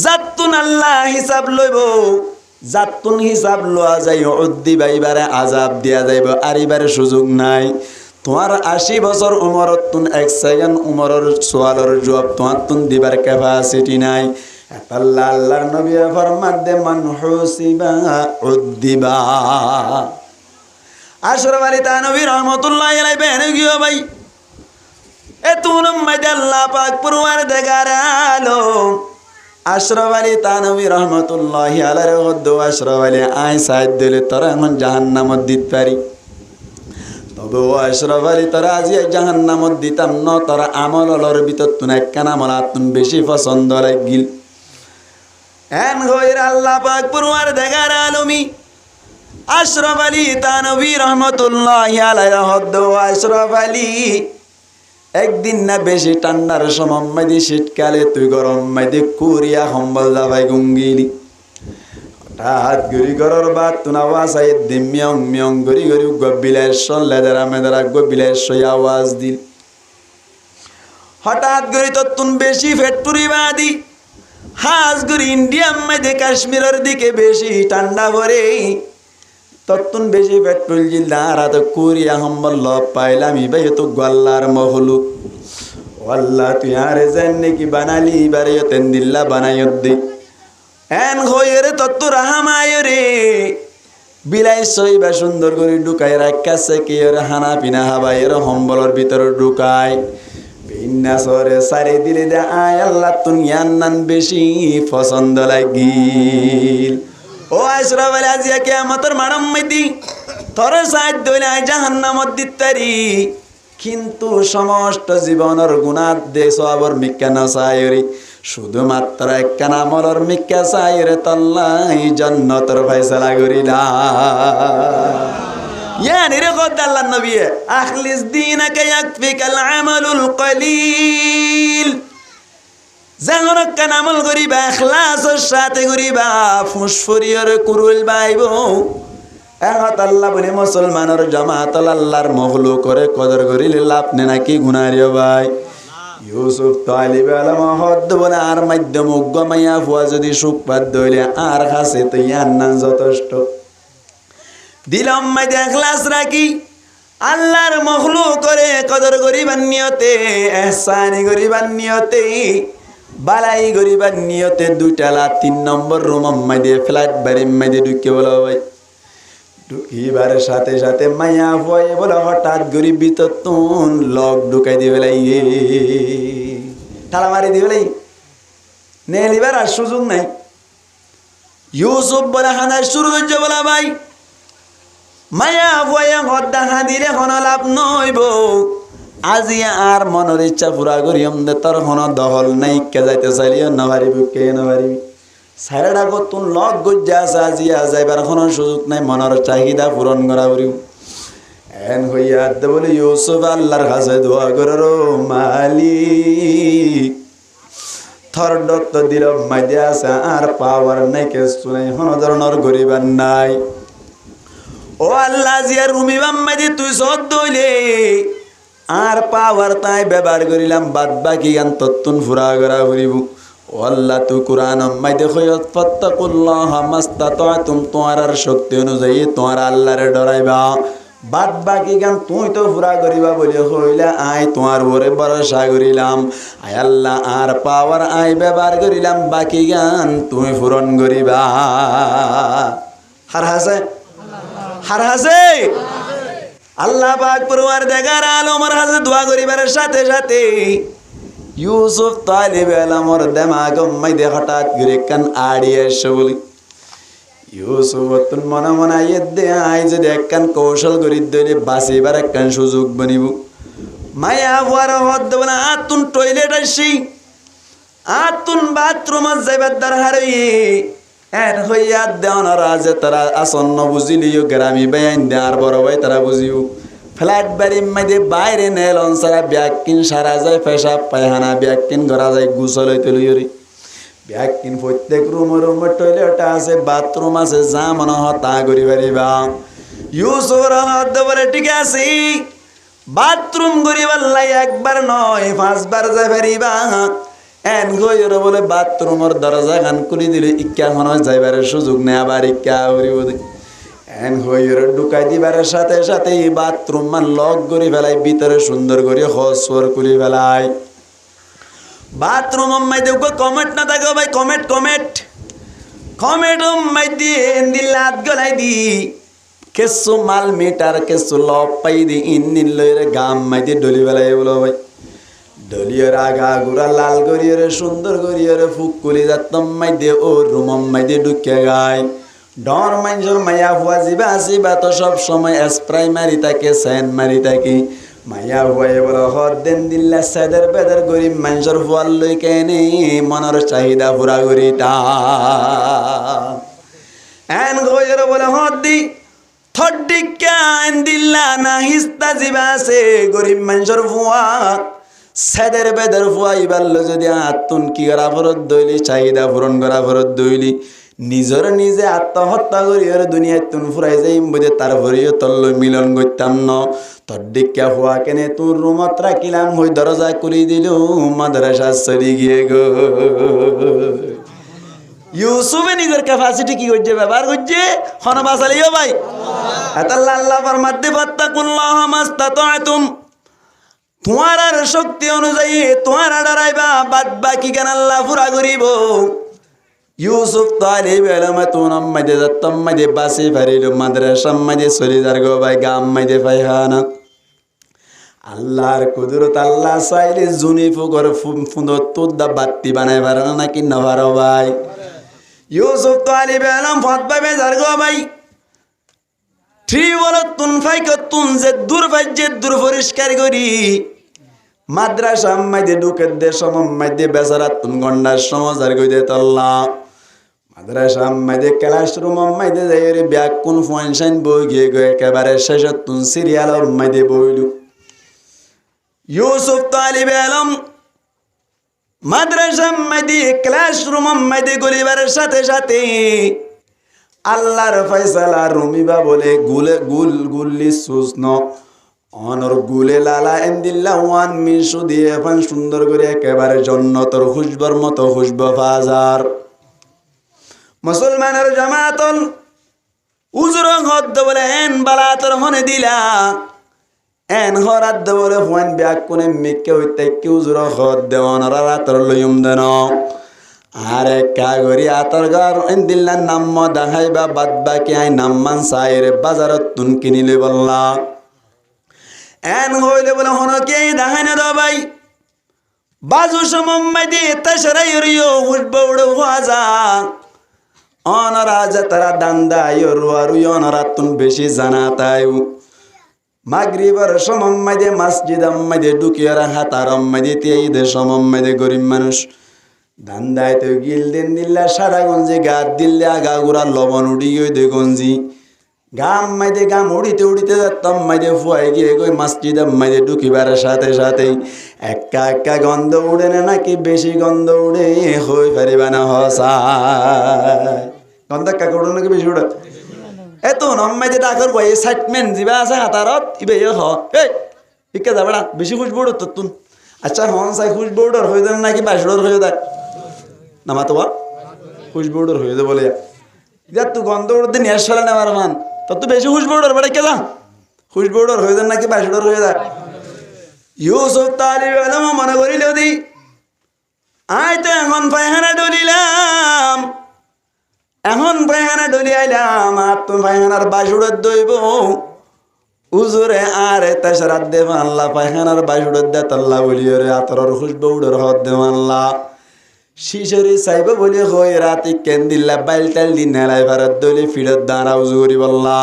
জাতুন আল্লাহ হিসাব লইব, জাতুন হিসাব লওয়া যাই উদ্দিবা এবারে আযাব দিয়া যাইব আরিবার সুযোগ নাই। তোমার 80 বছর উমরত তুন 1 সেকেন্ড উমরের সওয়ালের জবাব তোমার তুন দিবার ক্যাপাসিটি নাই। আল্লাহ আল্লাহর নবী ফরমান দে মান হুসিবা উদ্দিবা। আশরাফ আলী থানভী রহমাতুল্লাহি আলাইহি বেন গিয়ে ভাই এ তুন মাইদে আল্লাহ পাক পরওয়ারদিগার আলম আশরাফ আলী থানভী রহমাতুল্লাহি আলাইহি হদ আশরাফ আলী আই সাইদ দিলে তোরা এখন জাহান্নামত দিতে পারি। তবে ও আশরাফ আলী তোরা আজি জাহান্নামত দিতাম ন তোরা আমলর ভিতর তুন একখানা আমল তুন বেশি পছন্দ লাগিল। এন গয়র আল্লাহ পাক পরওয়ারদিগার আলমী আশরাফ আলী থানভী রহমাতুল্লাহি আলাইহি হদ আশরাফ আলী একদিন না বেশি ঠান্ডার সময় মাইদি শীতকালে তুই গরম মাইদি কুরিয়া সম্বল যাবাই গুঙ্গিলি হঠাৎ গরি গরর বাদ তুন আওয়াজ আই দিমিয়ং মিয়ং গরি গরি গবিলাইশন লেদারা মেদারা গবিলাইশই আওয়াজ দিল। হঠাৎ গরি তো তুন বেশি ফ্যাক্টরি বাদি হাজ গরি ইন্ডিয়া মাইদি কাশ্মীরের দিকে বেশি ঠান্ডা ভরে তত্তুন বেশি পেট্রোল জিল্লা রাত কুরিয়া সম্বল লব পাইলাম ইবাই তো গল্লার মহলুক আল্লাহ তুই আরে জান্নে কি বানালি এবারে তেন দিল্লা বানাইত দে এন হয়ে রে তত্তু রাহামায় রে বিলাই সইবা সুন্দর করে ঢুকাই রাখাছে কি ওর হানা পিনা হাবাই এর হম্বলের ভিতরে ঢুকায় বিন্যাসরে সারি দিলে দে আয় আল্লাহ তুনিয়ার নান বেশি পছন্দ লাগিল ও আশরাফ আলী আজিয়া কিয়ামতের মানম মেদি তোরে সাইড দইলে আয় জাহান্নামত দিতারি কিন্তু সমস্ত জীবনের গুণাত দে সবর মিক্কা না সায়রি শুধুমাত্র একখান আমলর মিক্কা সায়রে তল্লাই জান্নাতের ফয়সালা করিলা يعني رغد الله النبي أخلص دينك يكفيك العمل القليل زغرك كان عمل غريبا إخلاص الشات غريبا فشفرير كرول بايبو أغت الله بني مسلمان جماعة الله مخلوق করে কদর করিলে লাভ নে নাকি গুনারিও ভাই ইউসুফ তালিব আলম হদ বলে আর মাধ্যম গমাইয়া ফুয়া যদি সুখপাত দইলে আর কাছে তো ইয়ার নাম যথেষ্ট দিলম মাইদে ইখলাস রাখি আল্লাহর মখলুক করে কদর করিবার নিয়তে ইহসানি করিবার নিয়তে বালাই করিবার নিয়তে দুইটালা 3 নম্বর রুম মাইদে ফ্ল্যাট বাড়ি মাইদে ঢুকে বলা ভাই ঢুকিবার সাথে সাথে মায়া ভয়ে বলে হঠাৎ গরিব ভিতর তুন লক ঢুকাই দিবে লাই তালা মারি দিবে লাই নে লিবার আর সুযোগ নাই ইউসুফ বলে হানার শুরু হচ্ছে বলা ভাই মায়া ভয়ে হদ্দা হাদিলে হন লাভ নইব আজি আর মনের ইচ্ছা পুরা করিম দে তোর হন দহল নাই কে যাইতে চাইলিও না পারিবি কে না পারিবি সাইরা গো তুন লগ গজ্জা সাজিয়া যাইবার কোনো সুযোগ নাই মনের চাহিদা পূরণ করা করিও এন হইয়া দে বলে ইউসুফ আল্লাহর কাছে দোয়া করো মালিক থর দত্ত দিল মাইদে আছে আর পাওয়ার নাই কে শুনাই কোনো ধরনের গরিবার নাই ও আল্লাহ জিয়া রুমি বাম্মাদি তুই সদ দইলে আর পাওয়ার তাই ব্যবহার করিলাম বাদ বাকি গান তত্তুন ফুরা করা করিব ও আল্লাহ তুই কোরআন মাইদে খয়ত ফাত্তাকুল্লাহ মাস্তাতাতুম তোমার শক্তি অনুযায়ী তোমার আল্লাহরে ডরাইবা বাদ বাকি গান তুই তো ফুরা করিবা বলে হইলা আই তোমার উপরে ভরসা করিলাম আয় আল্লাহ আর পাওয়ার আই ব্যবহার করিলাম বাকি গান তুমি পূরণ করিবা হার হাসে আল্লাহ পাক পরওয়ারদিগার আলমের কাছে দোয়া করিবার সাথে সাথে ইউসুফ তালিব আলমের দিমাগ মধ্যে হঠাৎ করে কান আড়িয়ে এসে বলি ইউসুফ তুন মনে মনে দে আই যদি একখান কৌশল করি দইলে বাঁচিবার একখান সুযোগ বনিব মায়া হওয়ার হদ বলে আতুন টয়লেট আসি আতুন বাথরুমত যাইবার দরকার এন হইয়া দেওয়ার আজে তারা আসন্ন বুঝিলিও গ্রামী বেআইন দেওয়ার বড় ভাই তারা বুঝিও ফ্ল্যাট বাড়ির মধ্যে বাইরে নেলন সারা ব্যাগকিন সারা যায় পেশাব পায়খানা ব্যাগকিন করা যায় গুছল হইতে লইরি ব্যাগকিন প্রত্যেক রুমে টয়লেট আছে বাথরুম আছে যা মনে হয় তা করি পারিবা ইউসুফর হাত বলে ঠিক আছে বাথরুম করিবার লাই একবার নয় 5 বার যাই পারিবা এন গইর বলে বাথরুমের দরজা গান খুলি দিলে ইক্কা মনে যাইবার সুযোগ নেই আবার ইক্কা উড়িব এন গইর ঢুকাই দিবার সাথে সাথে বাথরুম মান লক করে ফেলাই ভিতরে সুন্দর করে হসর খুলি ফেলাই বাথরুম মাইদে কমেন্ট না থাকো ভাই কমেন্ট মাইদে এন্দিলাত গলাই দি কেসু মাল মিটার কেসু লপ পাই দি ইন্দিন লইরে গাম মাইদে ডলি ফেলাই বলো ভাই ডলিয়র আগা গুড়া লাল গরিয়রে সুন্দর গরিয়রে ফুক কুলি যাতম মাইদে ও রুমম মাইদে ঢুকে গায় ডর মাইজর মায়া হুয়া জিবা আসিবা তো সব সময় স্প্রাই মারি থাকে সেন মারি থাকি মায়া হুয়াই বড় হর দেন দিল্লা সেদের বেদের গরিব মাইজর হুয়ার লই কেনে মনের চাহিদা পুরা গরিতা এন গইর বলে হর দি থডিকা এন দিল্লা না হিস্তা জিবা আছে গরিব মাইজর হুয়া সেদের বেদের ফুয়াই বাল্য যদি আত্মন কি করা ফরত দইলি চাহিদা পূরণ করা ফরত দইলি নিজের নিজে আত্মহত্যা করি আর দুনিয়ায় তুন ফুরাই যাইম বুঝে তারপরেও তল্ল মিলন করতাম ন তোর ডিক্কা ফুয়া কেনে তোর রুমত রাখিলাম হই দরজা খুলি দিল মাদ্রাসা চলি গিয়ে গো ইউসুফে নিজের ক্যাপাসিটি কি করছে ব্যবহার করছে হন বাসালিও ভাই আল্লাহ আল্লাহ ফরমাতে ফাত্তাকুল্লাহ মাস্তাতাতুম তোমার আর শক্তি অনুযায়ী তোমার ডরাইবা বাদ বাকি কেন আল্লাহ পুরা করিব ইউসুফ তালিব এলম তুনম মাইদে দত্তম মাইদে বাসি ফারিলু মাদ্রাসাম মাইদে সলিদার গো ভাই গাম মাইদে ফাইহানা আল্লাহর কুদরত আল্লাহ চাইলে জুনি ফুকর ফুঁদর তুদ্দা বাত্তি বানাই পারে না নাকি না পারো ভাই ইউসুফ তালিব এলম ফতবা বেজার গো ভাই ঠিক বলো তুন ফাই তুন যে দূর পরিষ্কার করি মাদ্রাসা মাইদে ঢুকে দে সমম মাইদে বেচারা তুন গন্ডার সমাজার গই দে তল্লা মাদ্রাসা মাইদে ক্লাসরুম মাইদে যাই রে ব্যাগ কোন ফাংশন বই গিয়ে গো একেবারে শেষ তুন সিরিয়াল মাইদে বইলু ইউসুফ তালিব এলম মাদ্রাসা মাইদে ক্লাসরুম মাইদে গলিবারের সাথে সাথে আল্লাহর ফয়সালা রুমিবা বলে গুল্লি সুস্ন অনর গুলে লালা এন্দিল্লা ওয়ান মিশু দিয়ে ফান সুন্দর করে একেবারে জন্নতর খুশবর মতো খুশব ফাজার মুসলমানের জামাতন উজর হদ্দ বলে এন বালাতর হনে দিলা এন হরাদ্দ বলে ফোন ব্যাগ কোনে মিকে হইতে কি উজর হদ্দ অনরা রাতর লইম দেন আরে কাগরি আতর গার এন্দিল্লা নাম দেখাইবা বাদ বাকি আই নাম্মান সাইরে বাজারত তুন কিনিলে বললা এন হইলে বলে হন কে দেখাই না দাও ভাই বাজু সমম্মাই দিয়ে তাছাড়াই রিও উঠবো উড়ে হাজা অনরা যে তারা দান্দা রুয়ারু অনরা তুন বেশি জানা তাই মাগরিবার সমম্মাই দিয়ে মসজিদ আম্মাই দিয়ে ঢুকিয়ারা হাতার আম্মাই দিয়ে তেইদের সমম্মাই দিয়ে গরিব মানুষ দান্দায় তো গিল দিন দিল্লা সারা গঞ্জি গাত দিল্লে আগা গুড়া লবণ উড়ি গই দে গঞ্জি গাম মাইদে গাম উড়িতে উড়িতে যাতাম মাইদে ফুয়াই গিয়ে গই মসজিদ মাইদে ঢুকিবার সাথে সাথেই একা একা গন্ধ উড়ে না নাকি বেশি গন্ধ উড়ে হই পারিবা না হসায় গন্ধ একা উড়ে নাকি বেশি উড়ে এত নম্মাইদে ডাকর বই এক্সাইটমেন্ট যিবা আছে হাতারত ইবে হ এই ইকে যাবড়া বেশি খুশবু উড়ে তুন আচ্ছা হন চাই খুশবু উড়র হয়ে যায় নাকি বাসড়র হয়ে যায় নামা তো খুশবু উড়র হয়ে যায় বলে যা তুই গন্ধ উড়তে নিয়ে আসলে নেওয়ার মান তোর তো বেশি খুশবু উড়র বেড়ে কে যা খুশবু উড়র হয়ে যায় নাকি বাসড়র হয়ে যায় ইউসুফ তালিব এলম মনে করিল দি আই তো এখন পায়খানা ডলিলাম এখন পায়খানা ডলি আইলাম আর তো পায়খানার বাসুড়ের দইব উজুরে আরে তেসরাত দে মানলা পায়খানার বাসুড়ের দে তাল্লা বলিও রে আতরর খুশবু উড়র হদ দে মানলা শিশরি চাইব বলি হই রাতি কেন দিল্লা বাইল টাইল দিন নেলাই ভারত দলি ফিরত দাঁড়া উজুরি বললা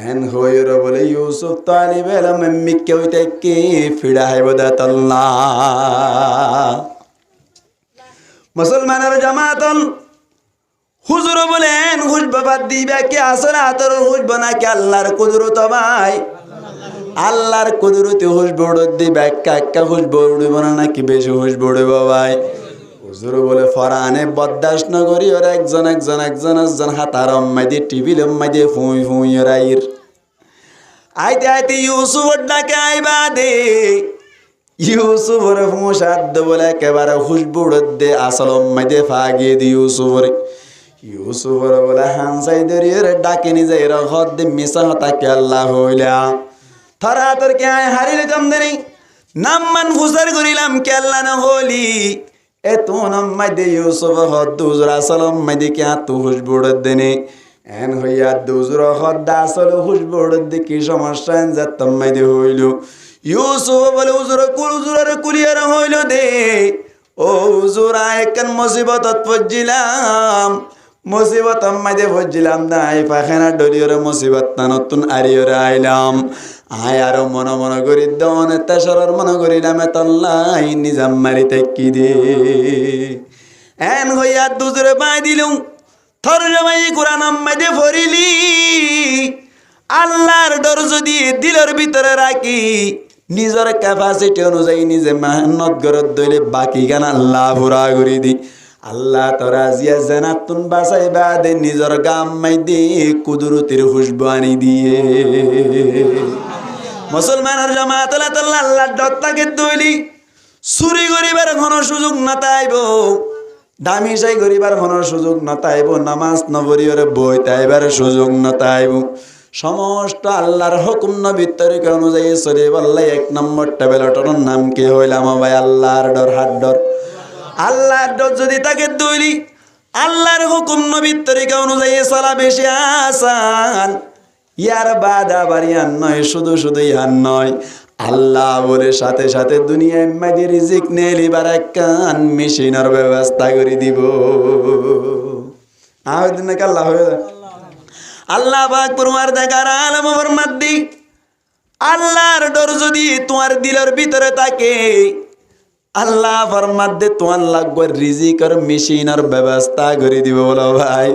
এন হই রে বলে ইউসুফ তালিব এলম মিকে হইতে কি ফিড়া হাইব দে তাল্লা মুসলমানের জামাতন হুজুর বলেন খুশব বাদ দিবে কি আসলে আতর খুশব না কি আল্লাহর কুদরত ভাই আল্লাহর কুদরতে খুশব দিবে একা একা খুশব উড়িব না নাকি বেশি খুশব উড়িব ভাই হুজুর বলে ফরানে বদাস নগরী ওরা একজন হাতার মাইদে টিভিল মাইদে ফুই ফুই রাইর আইতে আইতে ইউসুফর ডাকে আইবা দে ইউসুফর ফুসাদ বলে একেবারে খুশবু দে আসল মাইদে ফাগিয়ে দি ইউসুফর বলে হানসাই দরিয়ে ডাকে নিজে এরা হদ দে মিশা হতাকে আল্লাহ হইলা থরা তোর কে আয় হারিল কম দেরি নাম মান ফুসার করিলাম কে আল্লাহ না হলি এ তু নাম্মাইদে ইউসুফ হদ হুজুর আসলম মাইদে কে তু খুশবুড় দেনে এন হইয়া দুজুর হদ আসল খুশবুড় দে কি সমস্যা এন যাতাম মাইদে হইল ইউসুফ বলে হুজুরের কুলিয়ার হইল দে ও হুজুর একখান মুসিবতত পড়ছিলাম মুসিবত মাইদে পড়ছিলাম নাই পাখানা ডলিয়রে মুসিবত না নতুন আরিয়রে আইলাম আয় আরো মনে করি দন তেসরর মনে করিলাম এতল্লাই নিজাম মারিতে কি দে এন হইয়া দুজরে পাই দিলুম থর জমাই কোরআন মাইদে ফরিলি আল্লাহর ডর যদি দিলের ভিতরে রাখি নিজের ক্যাপাসিটি অনুযায়ী নিজে মেহনত গরত দইলে বাকি গান আল্লাহ ভরা করি দি আল্লাহ তোরা জিয়া জানাতুন বাসাইবা দে নিজের গাম মাইদে কুদরতির খুশবু আনি দিয়ে মুসলমানের জামাত আল্লাহ ডরটাকে তৈরি চুরি করিবার কোনো সুযোগ না তাইব দামি চাই করিবার কোনো সুযোগ না তাইব নামাজ নবরিয়রে বই তাইবার সুযোগ না তাইব সমস্ত আল্লাহর হুকুম নবীর তরিকা অনুযায়ী চলে বললে এক নম্বর টেবিলটার নাম কি হইলাম ভাই আল্লাহর ডর হাত ডর আল্লাহর ডর যদি তাকে তৈরি আল্লাহর হুকুম নবীর তরিকা অনুযায়ী চলা বেশি আসান। ইয়ার বাধা বাড়িয়ান নয়, শুধু শুধু ইহান নয়, আল্লাহ বলে সাথে সাথে দুনিয়ায় মাঝে রিজিক নেলিবার কান মেশিনের ব্যবস্থা করে দিব। আবেদন নাকি আল্লাহ হয়ে যায়। আল্লাহ পাক পরমার দেখার আলম ফরমাদ্দি, আল্লাহর ডর যদি তোমার দিলের ভিতরে থাকে, আল্লাহ ফরমাদ্দে তোমার লাগবে রিজিকের মেশিনের ব্যবস্থা করে দিব। বলো ভাই,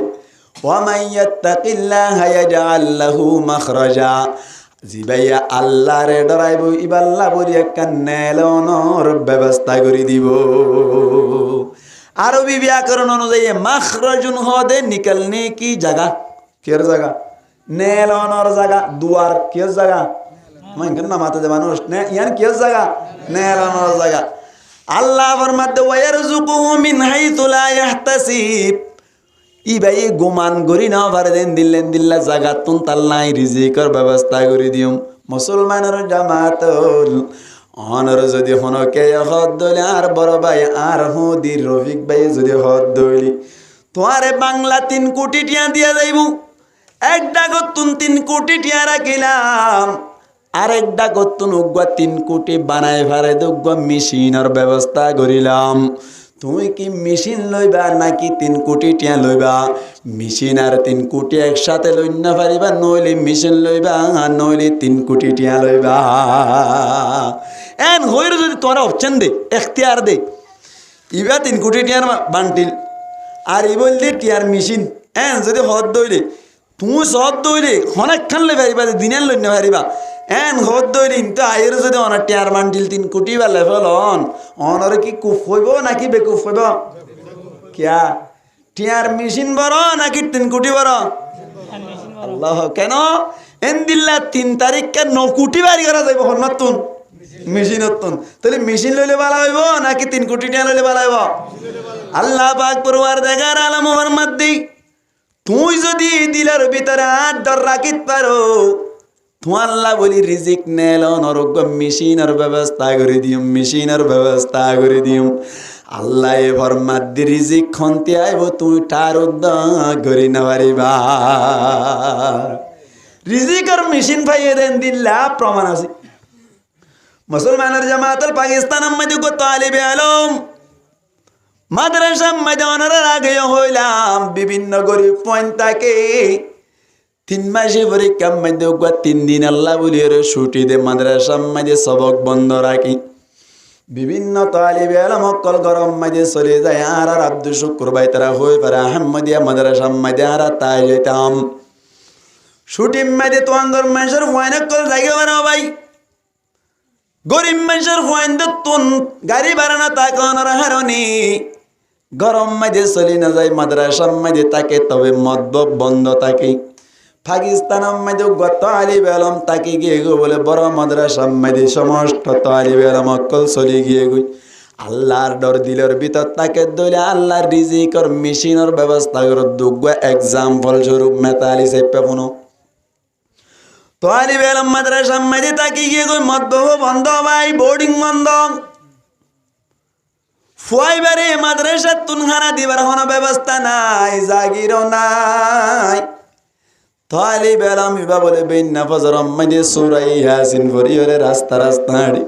ওয়ামাই ইয়াত্তাকিল্লাহা ইয়াজআল লাহু মাখরাজা। জিবাইয়া আল্লাহরে ডরাইব ইবাল্লাহ বলি একটা নেলনর ব্যবস্থা করে দিব। আরবি ব্যাকরণ অনুযায়ী মাখরাজুন হদে নিকলনে কি জায়গা, কের জায়গা, নেলনর জায়গা, দুয়ার কের জায়গা, মানে কেন না মাথা দে মানুষ নে ইয়ান কের জায়গা, নেলনর জায়গা। আল্লাহ ফরমাতে ওয়ারযুকুহু মিন হাইতু লা ইয়াহতাসিব। ই ভাই গুমান গরি না পারে দেন দিলেন দিল্লা জাগাতুন তাল্লাই রিজিকের ব্যবস্থা করে দিম। মুসলমানের জামাতুল অনর যদি হনকে হদ দইলে আর বড় ভাই আর হুদির রফিক ভাই যদি হদ দইলি তোমারে বাংলা 3 কোটি টিয়া দিয়া যাইব। একটা গতুন 3 কোটি টিয়া রাখিলাম, আরেকটা গতুন উগ্গা 3 কোটি বানাই ফারে দুগ্গা মেশিনের ব্যবস্থা করিলাম। তুমি কি মেশিন লইবা নাকি 3 কোটি টিয়া লইবা? মেশিন আর 3 কোটি একসাথে লই না পারিবা, নইলে মেশিন লইবা, নইলে 3 কোটি টিয়া লইবা। এন হইর যদি তোমার অপশন দে, এখতিয়ার দে, ইবা 3 কোটি টিয়ার বান্টিল আর ই বললি টিয়ার মেশিন, এন যদি হদ দইলে তুমি সব দইলে অনেক খান লই পারিবা, দিনের লই না পারিবা। এন হদ দইলে কিন্তু আয়ের যদি অনেক টিয়ার বান্টিল 3 কোটি বা লেভেল অনর কি কুফ হইব নাকি বেকুফ হইব? কিয়া টিয়ার মেশিন বড় নাকি 3 কোটি বড়? আল্লাহ কেন এন দিল্লা 3 তারিখকে 9 কোটি বাড়ি করা যাইব নতুন মেশিন নতুন। তাহলে মেশিন লইলে ভালো হইব নাকি 3 কোটি টিয়া লইলে ভালো হইব? আল্লাহ পাক পরওয়ার দেখার আলম ফরমাদ্দি, তুই যদি দিলের ভিতরে আর ডর রাখিত পারো, তোমার আল্লাহ বলি রিজিক নেল নরক মেশিনের ব্যবস্থা করে দিম, মেশিনের ব্যবস্থা করে দিম। আল্লাহ এ ফরমাদ্দি রিজিক খন্তে আইব, তুই তার উদ্যোগ করি না পারিবা। রিজিকের মেশিন পাইয়ে দেন দিল্লা প্রমাণ আছে। মুসলমানের জামাতুল পাকিস্তানের মধ্যে কত আলিবে আলম মাদ্রাসার মধ্যে অনারা আগে হইলাম বিভিন্ন গরিব পয়েন্টাকে 3 মাসে পরীক্ষার মধ্যে 3 দিন আল্লাহ বলি ছুটি দে মাদ্রাসার মধ্যে সবক বন্ধ রাখি। বিভিন্ন তালিবে আলম অকল গরম মাঝে চলে যায় আর আব্দুল শুক্র ভাই তারা হয়ে পারে আহমদিয়া মাদ্রাসার মধ্যে আর তাই যেতাম ছুটির মধ্যে তো আন্দর মানুষের ওয়াইনকল জায়গা বানাও ভাই, গরিব মানুষের ওয়াইন তুন গাড়ি বাড়ানো তাকানোর হারণি গরম মাঝে চলি না যায় মাদ্রাসার মাঝে তাকে, তবে মদ্যপ বন্ধ থাকে। পাকিস্তানের মাঝে গত আলিব আলম তাকে গিয়ে গো বলে বড় মাদ্রাসার মাঝে সমস্ত আলিব আলম অকল চলি গিয়ে গই আল্লাহর ডর দিলের ভিতর তাকে দইলে আল্লাহর রিজিকর মেশিনের ব্যবস্থা করে দুগ্গ এক্সাম্পল স্বরূপ মেতালি চেপে পুনো তো আলিব আলম মাদ্রাসার মাঝে তাকে গিয়ে গই মদ্যপ বন্ধ ভাই, বোর্ডিং বন্ধ। ফুয়াইবারে মাদ্রাসার তুনখানা দিবার কোনো ব্যবস্থা নাই, জাগিরও নাই। তালিব আলম ইবা বলে বেন্না ফজরম মাঝে সূরা ইয়াসিন পড়িরে রাস্তা রাস্তা হাঁড়ি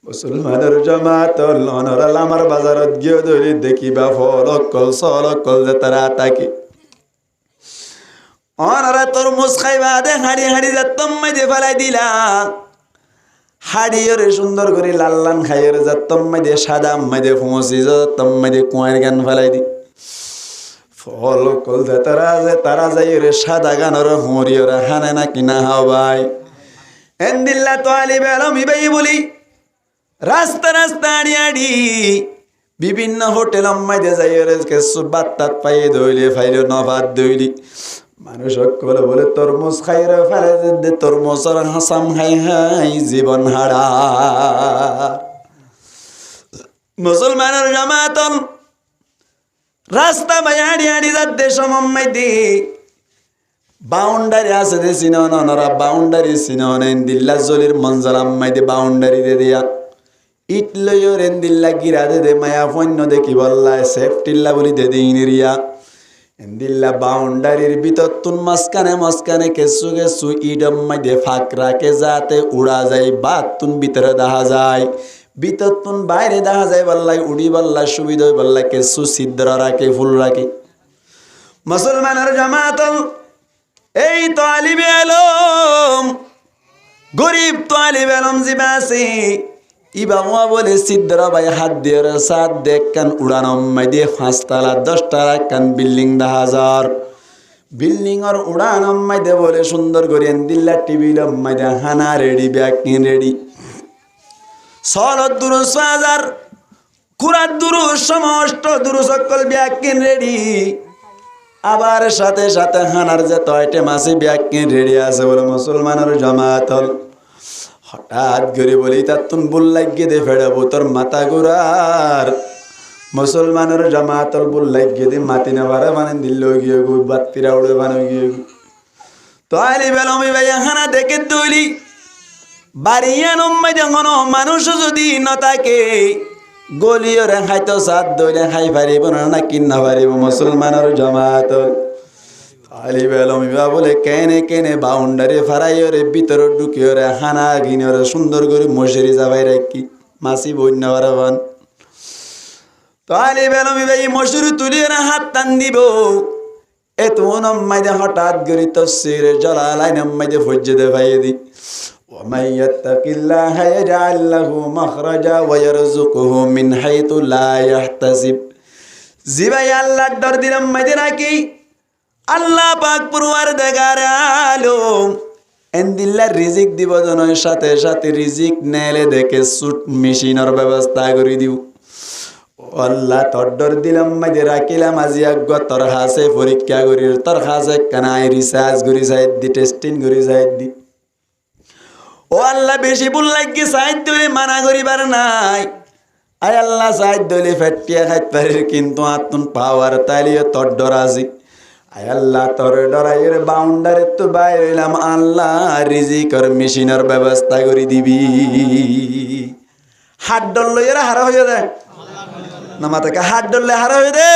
মুসলমানের জামাতুল অনরাল আমার বাজারত গিয়ে ধরি দেখিবা ফলকল সলকল যে তারা তাকে অনরা তরমুজ খাইবা দে হাঁড়ি হাঁড়ি যাতম মাঝে ফেলাই দিলা, হাড়িয়রে সুন্দর করে লাল্লান খাইয়রে যাতম মাঝে সাদা মাঝে ফুঁসি যাতম মাঝে কুয়ার গান ফেলাই দি ফল কল যে তারা যাই রে সাদা গানর হুঁড়িয়রে হানে না কিনা হাওয়াই। এন্দিল্লা তো আলি বেলম ইবাই বলি রাস্তা রাস্তা আড়ি আড়ি বিভিন্ন হোটেল মাঝে যাই রে কেসু বাত্তাত পাইয়ে দইলে ফাইলে নভাত দইলি মানুষ সকলে বলে তরমুজ খাই রে ফেলে দে তরমুজের হাসাম হাই হাই জীবন হারা। মুসলমানের জামাতন রাস্তা ভাই হাঁড়ি হাঁড়ি যাতে সময় দি বাউন্ডারি আছে দে সিনেওরা বাউন্ডারি সিনেওয়া দিল্লা জলির মঞ্জলাম মাইদে বাউন্ডারি দে দিয়া ইট লইও রেন্দিল্লা গিরা দে দে মায়া ফন্য দেখি বললা সেফটিল্লা বলি দে দিনিরিয়া এন্দিল্লা বাউন্ডারির ভিতর তুন মাঝখানে কেসু কেসু ইডম মাইদে ফাঁক রাখে যাতে উড়া যায় বাত তুন ভিতরে দেখা যায় ভিতর তুন বাইরে দেখা যায় বললাই উড়ি বললা সুবিধা বললা কেসু ছিদ্র রাখে ফুল রাখে মুসলমানের জামাতল এই তালিবে আলম গরিব তালিবে আলম জিবাসি ইবামা বলে ছিদ্র ভাই হাত দিয়ে সাত দেখ কান উড়ানো মাইদে 5 তলা 10 তলা কান বিল্ডিং 10,000 বিল্ডিং আর উড়ানো মাইদে বলে সুন্দর করে দিল্লা টিভি মাইদে হানা রেডি ব্যাকিং রেডি সলত দুরুস হাজার কুরাত দুরুস সমস্ত দুরুস সকল ব্যাকিং রেডি আবার সাথে সাথে হানার যে আইটেম আছে ব্যাকিং রেডি আছে বলে মুসলমানের জামাতল হঠাৎ করে বলি তার তুন বুল লাগিয়ে দে ফেড়াবো তোর মাথা গোড়ার মুসলমানের জামাতল বুল লাগিয়ে দে মাতি না ভাড়া বানান দিল গিয়ে গু বাত্তিরা উড়ে বানো গিয়ে গু তো আলি বেলমি ভাই হানা দেখে দইলি বাড়িয়া নম্মাই যখন মানুষ যদি ন থাকে গলিও রে খাইতো সাত দইলে খাই পারিব না কিনা পারিব মুসলমানের জামাতল আলি বেলমি বা বলে কেনে কেনে বাউন্ডারি ফারাইও রে ভিতর ঢুকিও রে হানা গিনিও রে সুন্দর করে মশারি যাবাই রাখি মাসি বন্য বারাবান তো আলি বেলমি ভাই মশুরি তুলিয়ে না হাত টান দিব এত নম্মাইদে হঠাৎ করে তফসির জালালাই নম্মাইদে ফজ্জে দে ভাই দি ومن يتق الله يجعل له مخرجا ويرزقه من حيث لا يحتسب জিবাই আল্লাহর ডর দিলাম মাইদে রাখি আল্লাহ পাক পরওয়ারদিগার আলম এন্দিল্লা রিজিক দিব জনের সাথে সাথে রিজিক নেলে দেখে সুট মেশিনের ব্যবস্থা করে দিও আল্লাহ তোর ডর দিলাম মাইদে রাখিলাম আজি আগ তোর হাসে পরীক্ষা করি তোর হাসে কানাই রিসার্চ করি সাইড দি টেস্টিং করি সাইড দি ও আল্লাহ বেশি ভুল লাগি সাইড দিলে মানা করিবার নাই আয় আল্লাহ সাইড দিলে ফেটিয়া খাইতে পারে কিন্তু আতুন পাওয়ার তাইলে তোর ডর আজি আয় আল্লাহ তোর ডরাইয়ের বাউন্ডারে তো বাইরে হইলাম আল্লাহ রিজিকর মেশিনের ব্যবস্থা করে দিবি হাত ডর লইয়েরা হারা হয়ে যায় না মাতাকে হাত ডরলে হারা হয়ে দে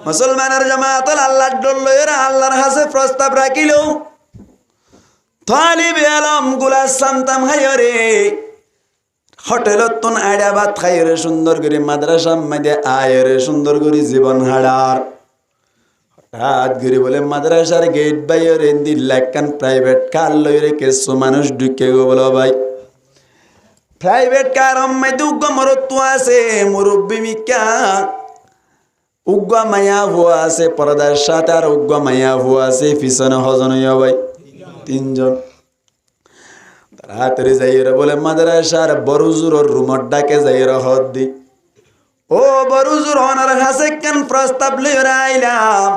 মুসলমানের জামাতল আল্লাহর ডর লইয়েরা আল্লাহর হাসে প্রস্তাব রাখিল তালিবে আলম গুলা সামতাম খাইরে হোটেলত তুন আড়া ভাত খাইরে সুন্দর করে মাদ্রাসা মাঝে আয়রে সুন্দর করে জীবন হাড়ার হঠাৎ করে বলে মাদ্রাসার গেট বাইরে দিল্লাকান প্রাইভেট কার লইরে কিছু মানুষ ঢুকে গো বলো ভাই প্রাইভেট কার মাঝে উগ্র মরত্ব আছে মুরব্বী মিকা উগ্র মায়া হুয়া আছে পর্দার সাথে আর উগ্র মায়া হুয়া আছে পিছনে হজনীয় ভাই 3 জন রাত্রে যাইরা বলে মাদ্রাসার বড়জুর রুমর ডাকে যাইরা হদ দি ও বড়জুর ওনার হাসে কেন প্রস্তাব লইরা আইলাম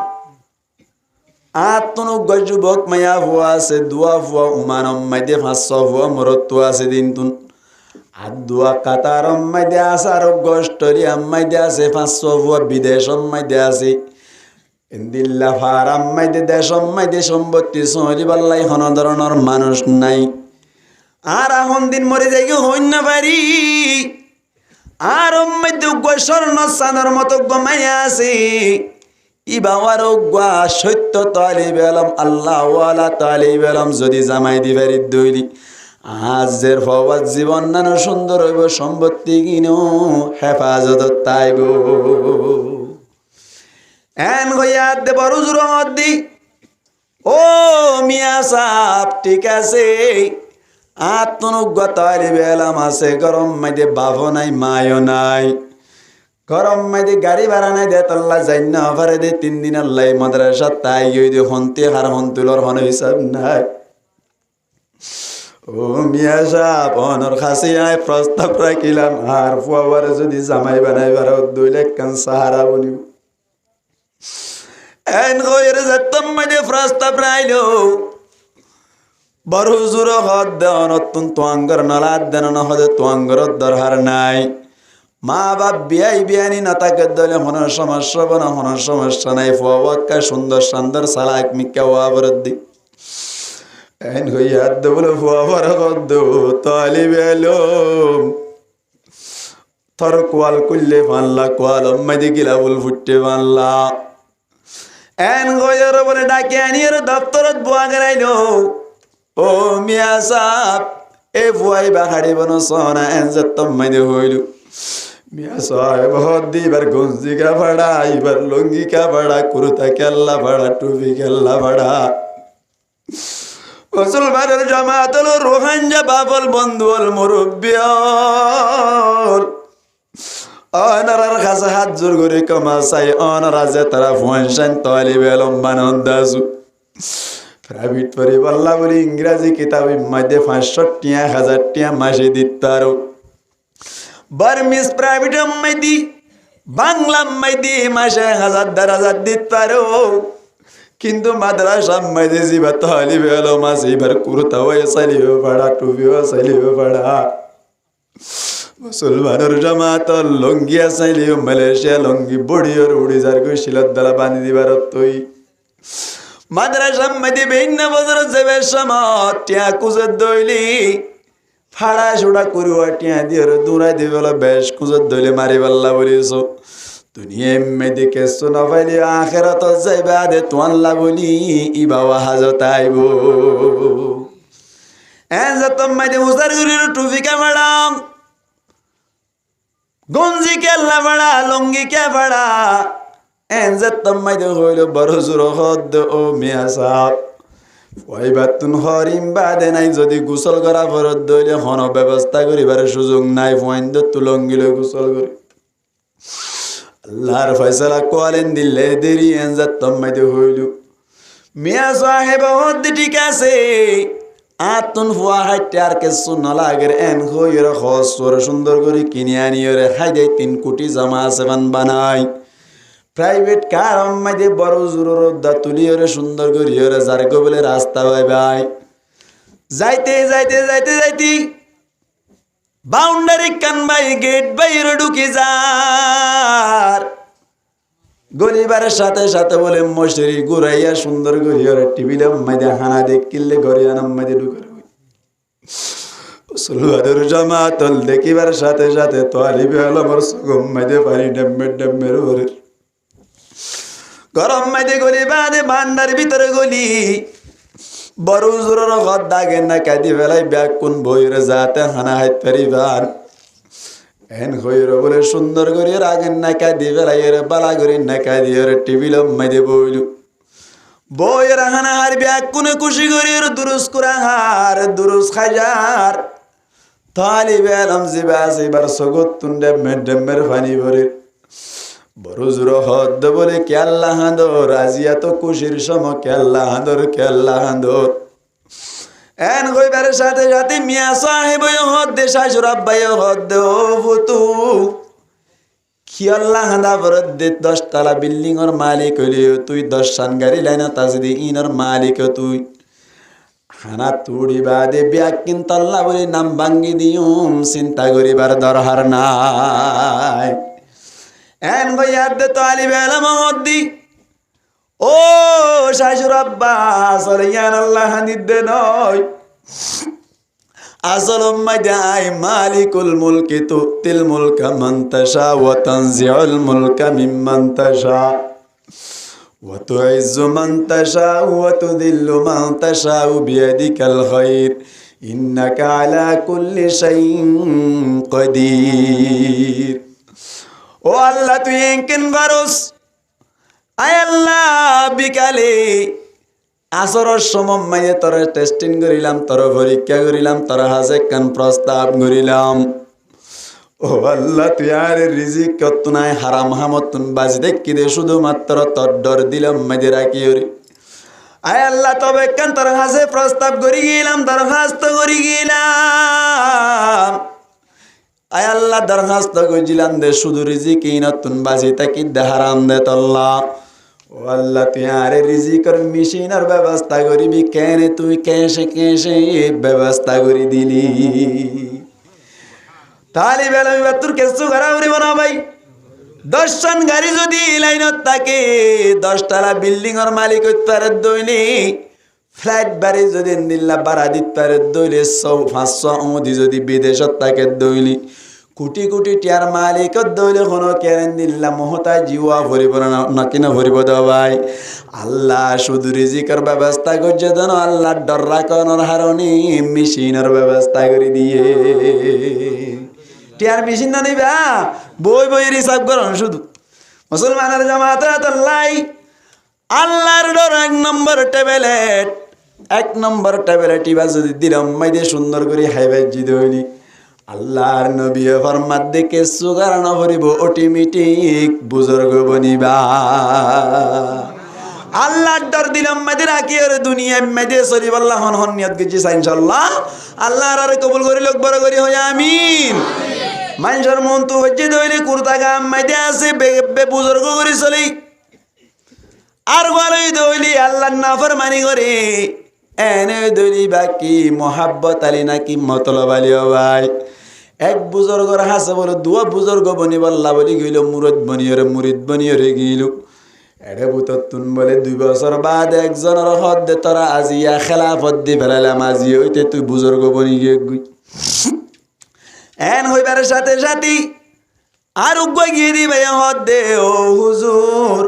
আতুন গজবক মায়া হুয়া আছে দুয়া হুয়া উমানম মাইদে 500 হুয়া মরত্ব আছে দিনতুন আদুয়া কাতারম মাইদে আসার অস্ট্রেলিয়া মাইদে আছে 500 হুয়া বিদেশম মাইদে আছে ইন্দিল্লা ফারাম মাইদে দেশম মাইদে সম্পত্তি সহজি বাল্লাই হন ধরনের মানুষ নাই আর এখন দিন মরে যাই হইন না পারি আর মধ্যে স্বর্ণ সানের মতো গমাইয়া আছে ই বাবার গুয়া সত্য তালিব আলম আল্লাহ ওয়ালা তালিব আলম যদি জামাই দিবারি দইলি আজের ফওয়াজ জীবন নানো সুন্দর হইব সম্পত্তি কিনো হেফাজত তাই গো এন হইয়া দে বড় জোর দি ও মিয়া সাপ ঠিক আছে আত্মনুগতারি বেলাম আছে গরম মাইদে বাভো নাই মায়ও নাই গরম মাইদে গাড়ি ভাড়া নাই দে তল্লা যাই না পারে দে 3 দিন আল্লাহ মাদ্রাসা তাই গই দে হন্তে হার হন্তুলর হন হিসাব নাই ও মিয়া সাপ অনর খাসি আয় প্রস্তাব রাখিলাম আর ফুয়াবার যদি জামাই বানাইবার 2 লাখ কান সাহারা বনিব এন গয়ের যতম মাইদে প্রস্তাব রাইলো বড় জোর হদ দেন তোয়াঙ্গর নলাদ দেন না হদে তোয়াঙ্গর দরহার নাই মা বাপ বিয়াই বিয়ানি না তাকে দলে হন সমস্যা বনা হন সমস্যা নাই ফুয়াক্কা সুন্দর সুন্দর সালাক মিকা ওয়াবরদ্দি এন হইয়া দবল ফুয়াবার হদ তালিবে আলম থর কোয়াল কুললে ফানলা কোয়াল মাইদি গিলাবুল ফুটতে ফানলা এন গয়র বলে ডাকে আনিয়ে দপ্তরত বুয়া গেলাইল ও মিয়া সাপ এ বুয়াই বাহারি বন সোনা এন যত্তম মাইদে হইল মিয়া সাহেব হদ দিবার গঞ্জি কা ভাড়া এবার লুঙ্গি কা ভাড়া কুর্তা কেল্লা ভাড়া টুপি কেল্লা ভাড়া মুসলমানের জামাতুল রোহানজা বাবল বন্ধুল মুরব্বিয়ল অনারার কাছে হাত জোর করে কমা চাই অনারা যে তারা ফোনশান তালিবে লম্বানন দাসু প্রাইভেট পড়ি বললা বলি ইংরাজি কিতাব মধ্যে 500 টিয়া 1000 টিয়া মাসে দিতারো বার্মিস প্রাইভেট মাইদি বাংলা মাইদি মাসে 1000 1000 দিতারো কিন্তু মাদ্রাসা মাইদি জিবা তালিবে লমাসি ভর কুরতা ওই সালিও পড়া টুবিও সালিও পড়া মুসলমানের জামাতল লঙ্গি আসাইলিও মালয়েশিয়া লঙ্গি বড়িওর উড়িজার গইছিলত দলা বাঁধি দিবার তৈ মাদ্রাসা মাইদি বেইন বজর যাবে সমত টিয়া কুজত দইলি ফাড়া ছুড়া করুয়া টিয়া দিওর দূরাই দিবেল বেশ কুজত দইলে মারি বাল্লা বলিছো দুনিয়া মেদি কেসু না পাইলি আখিরাত যাইবা দে তোয়াল্লা বলি ইবাওয়া হাজত আইব এন যত মাইদি উজার গুরির টুপি কামাড়াম গঞ্জি কেল্লা ভাড়া লঙ্গি কে ভাড়া এন যত্তম মাইদে হইল বড় জোর হদ ও মিয়া সাপ ফয়বাতুন হরিম বাদে নাই যদি গোসল করা ফরত দইলে হন ব্যবস্থা করিবার সুযোগ নাই ফয়ন্দ তুলঙ্গি লই গোসল করি আল্লাহর ফয়সালা কোয়ালেন দিলে দেরি এন যত্তম মাইদে হইল মিয়া সাহেব হদ ঠিক আছে আতুন ফুয়া হাইতে আর কিছু নলাগের এন হইর হসর সুন্দর করে কিনে আনিয়রে হাইদে 3 কোটি জামা সেবান বানাই প্রাইভেট কার মাঝে বড় জোর দা তুলিয়রে সুন্দর করিয়রে জারগো বলে রাস্তা বাই বাই যাইতে যাইতে যাইতে যাইতে বাউন্ডারি কান বাই গেট বাইরে ঢুকে যার গরিবারের সাথে সাথে বলে মশারি ঘুরাইয়া সুন্দর করিয়রে টিভিলে মাঝে হানা দেখিলে গরিয়ানাম মাঝে ঢুকে মুসলমানের জামাতল দেখিবার সাথে সাথে তালিবে আলমর সুগম মাঝে পানি ডেম্মের ডেম্মের ওরে গরম মাঝে গলি বাদে ভান্ডার ভিতরে গলি বড় জোরের ঘর দাগে না কাঁদি ফেলাই ব্যাগ কোন বইরে যাতে হানা হাইত পারিবার এন হইর বলে সুন্দর করে রাগেন না কাঁদি ফেলাই এর বালা করে না কাঁদি এর টিভিল মাঝে বইল বইয়ের হানা হার ব্যাগ কোনে খুশি করি দুরুস কুরাহার দুরুস খাজার তালিবে আলম জিবা জিবার সগত তুন্ডে মেডেমের ফানি ভরে বড় জোর হদ বলে কেল্লা হাঁদর আজিয়া তো খুশির সম কেল্লা হাঁদর এন গইবার সাথে সাথে মিয়া সাহেব হদ শাশুর আব্বাই হদ ও ফুতু খিয়াল্লা হাঁদা ভরত দে 10 তলা বিল্ডিং ওর মালিক হইলি তুই 10 সান গাড়ি লাইনা তাজদি ইনর মালিক তুই হানা তুড়ি বাদে ব্যাগ কিনতল্লা বলে নাম ভাঙ্গি দিউম চিন্তা করিবার দরকার নাই এন গইয়ার দে তালিবে আলম হদ্দি ও শাশুর আব্বা আসলে ইয়ান আল্লাহ হানিদে নয় আসল মাদাই মালিকুল মুলকি তুতিল মুলকা মান তাশা ওয়া তানজিউল মুলকা মিম্মান তাশা ওয়া তুইজ্জু মান তাশা ওয়া তুযিল্লু মান তাশা বিয়াদিকাল খায়র ইন্নাকা আলা কুল্লি শাইইন কাদির ও আল্লাহ তুই কেন পারস আয় আল্লাহ বিকালে আসরের সময় মাইয়ে তোর টেস্টিং করিলাম তোর পরীক্ষা করিলাম তোর হাজে কান প্রস্তাব করিলাম ও আল্লাহ তুই আর রিজিক কত নাই হারাম হামতুন বাজি দেখি দে শুধুমাত্র তোর ডর দিলাম মাঝে রাখি ওরে আয় আল্লাহ তবে কান তোর হাজে প্রস্তাব করি গেলাম দরখাস্ত করি গেলাম আয় আল্লাহ দরখাস্ত কইছিলাম দে শুধু রিজিক নতুন বাজি তাকি দে হারাম দে তল্লা ও আল্লাহ তুই আরে রিজিকর মেশিনের ব্যবস্থা করিবি কেন তুই কেসে কেসে ব্যবস্থা করে দিলি তালি বেলা তোর কেসু করা উড়িব না ভাই 10 জন গাড়ি যদি লাইনত থাকে 10 তলা বিল্ডিং এর মালিক হইতে পারে দইলি ফ্লাইট বাড়ি যদি নিল্লা বাড়া দিতে পারে দইলে 500 অমদি যদি বিদেশত থাকে দইলি কোটি কোটি টিয়ার মালিক দইলে কোনো কেরেন দিল্লা মহতায় জিওয়া ভরিব না কিনা ভরিব ভাই আল্লাহ শুধু রিজিকের ব্যবস্থা করছে দেন আল্লাহ ডর রাখনের হারণে মেশিনের ব্যবস্থা করে দিয়ে টিয়ার মেশিন না নিবা বই বই হিসাব করুন শুধু মুসলমানের জামাত আল্লাহ আল্লাহর ডর এক নম্বর ট্যাবলেট ইবা যদি দিলাম মাইদে সুন্দর করে হাইবাজি দইলি আল্লাহর নবী ফরমাত দেখে সুগার না ভরিব অটোমেটিক বুজুর্গ বনিবা আল্লাহর ডর দিলাম মাইদে রাখি আর দুনিয়া মাইদে সরিব আল্লাহ হন নিয়ত গেছি ইনশাআল্লাহ আল্লাহর আর কবুল করি লোক বড় করি হয় আমিন মানুষের মন তো হচ্ছে দইলি কুর্তা গাম মাইদে আছে বে বুজুর্গ করে চলি আর গলই দইলি আল্লাহর নাফরমানি করে এনে দইলি বাকি মোহাব্বত আলী নাকি মতলব আলী ভাই এক বুজুর্গর হাসে বলে দুয়া বুজুর্গ বনি বল্লা বলি গইল মুরিদ বনিয়রে গিল এড়ে বুততুন বলে 2 বছর বাদ একজনের হদ দে তোরা আজিয়া খেলাফত দি ফেলালাম আজি হইতে তুই বুজুর্গ বনি গিয়ে গুই এন হইবার সাথে সাথে আর উগ্গই গিয়ে দিবে হদ দে ও হুজুর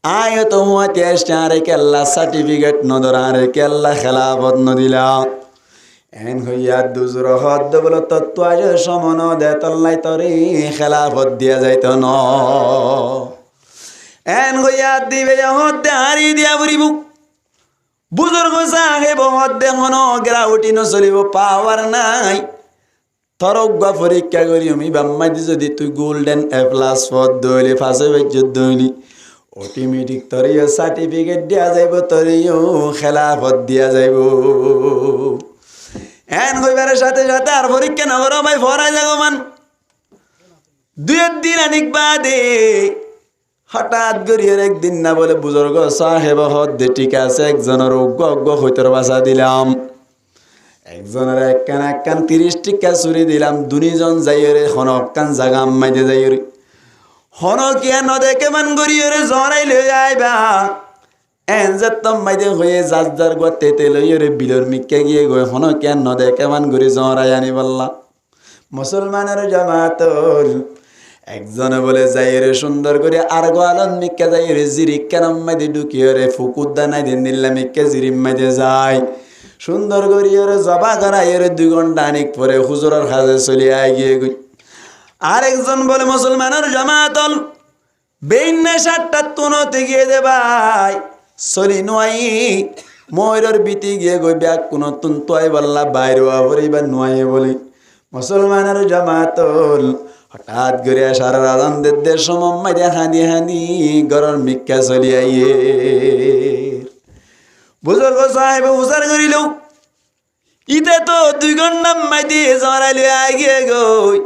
আয় তো হুয়াতে আসছে কেল্লা সার্টিফিকেট নদরারে কেল্লা খেলাফত নদিলা এন হইয়া দুজুর হদ বলো তত্ত্ব আজ সমন দে তল্লাই তরে খেলাফত দিয়া যাইত ন এন হইয়া দিবে হদ দে হারি দিয়া বুড়িব বুজুর্গ সাহেব হদ দে হন গ্রাউটি নচলিব পাওয়ার নাই তরজ্ঞা পরীক্ষা করি আমি বাম্মাদি যদি তুই গোল্ডেন A+ পদ দইলি ফাঁসে বেজ্জত দইলি অটোমেটিক তরিও সার্টিফিকেট দিয়া যাইব তরিও খেলাফত দিয়া যাইব এন কইবার সাথে সাথে আর পরীক্ষা নগর ভাই ফরাই যাগমান 2 দিন আনিক বাদে হঠাৎ করিয়ার একদিন না বলে বুজুর্গ সাহেব হদ দে ঠিক আছে একজনের অজ্ঞ হইতর বাসা দিলাম একজনের একখান 30 টিকা চুরি দিলাম 2 জন যাইরে হনকান জাগা মাইতে যাইরে হনকিয়া নদেকে মান গরিয়রে জরাই লই আইবা এনজে তম মাইদে হয়ে জাজদার গতেতে লইরে বিলর মিক্কে গিয়ে গয় হনকিয়া নদেকে মান গরি জরাই আনি বললা মুসলমানের জামাত একজনে বলে যাইরে সুন্দর করে আর গোয়ালন মিক্কে যাইরে জিরি কেনম মাইদে ঢুকিয়রে ফুকুদ্দা নাই দিন দিল্লা মিক্কে জিরি মাইদে যায় সুন্দর করিয়রে জবা করাইরে 2 ঘন্টা আনিক পরে হুজুরের কাছে চলে আই গিয়ে গই আরেকজন বলে মুসলমানের জামাতল বেইন্না 7টা তুনতে গিয়ে দে ভাই সরি নয় ময়ূরের বিতি গিয়ে গই ব্যাগ কোন তুন তোই বললা বাইরে আবরিবা নয় বলি মুসলমানের জামাতল হঠাৎ করে সারা রাজান দেশ সময় হানি হানি গরর মিক্কা চলি আইয়ে বুজুর্গ সাহেব উসার করিল ইতে তো 2 ঘন্টা মাইদি জরাইলে আই গিয়ে গই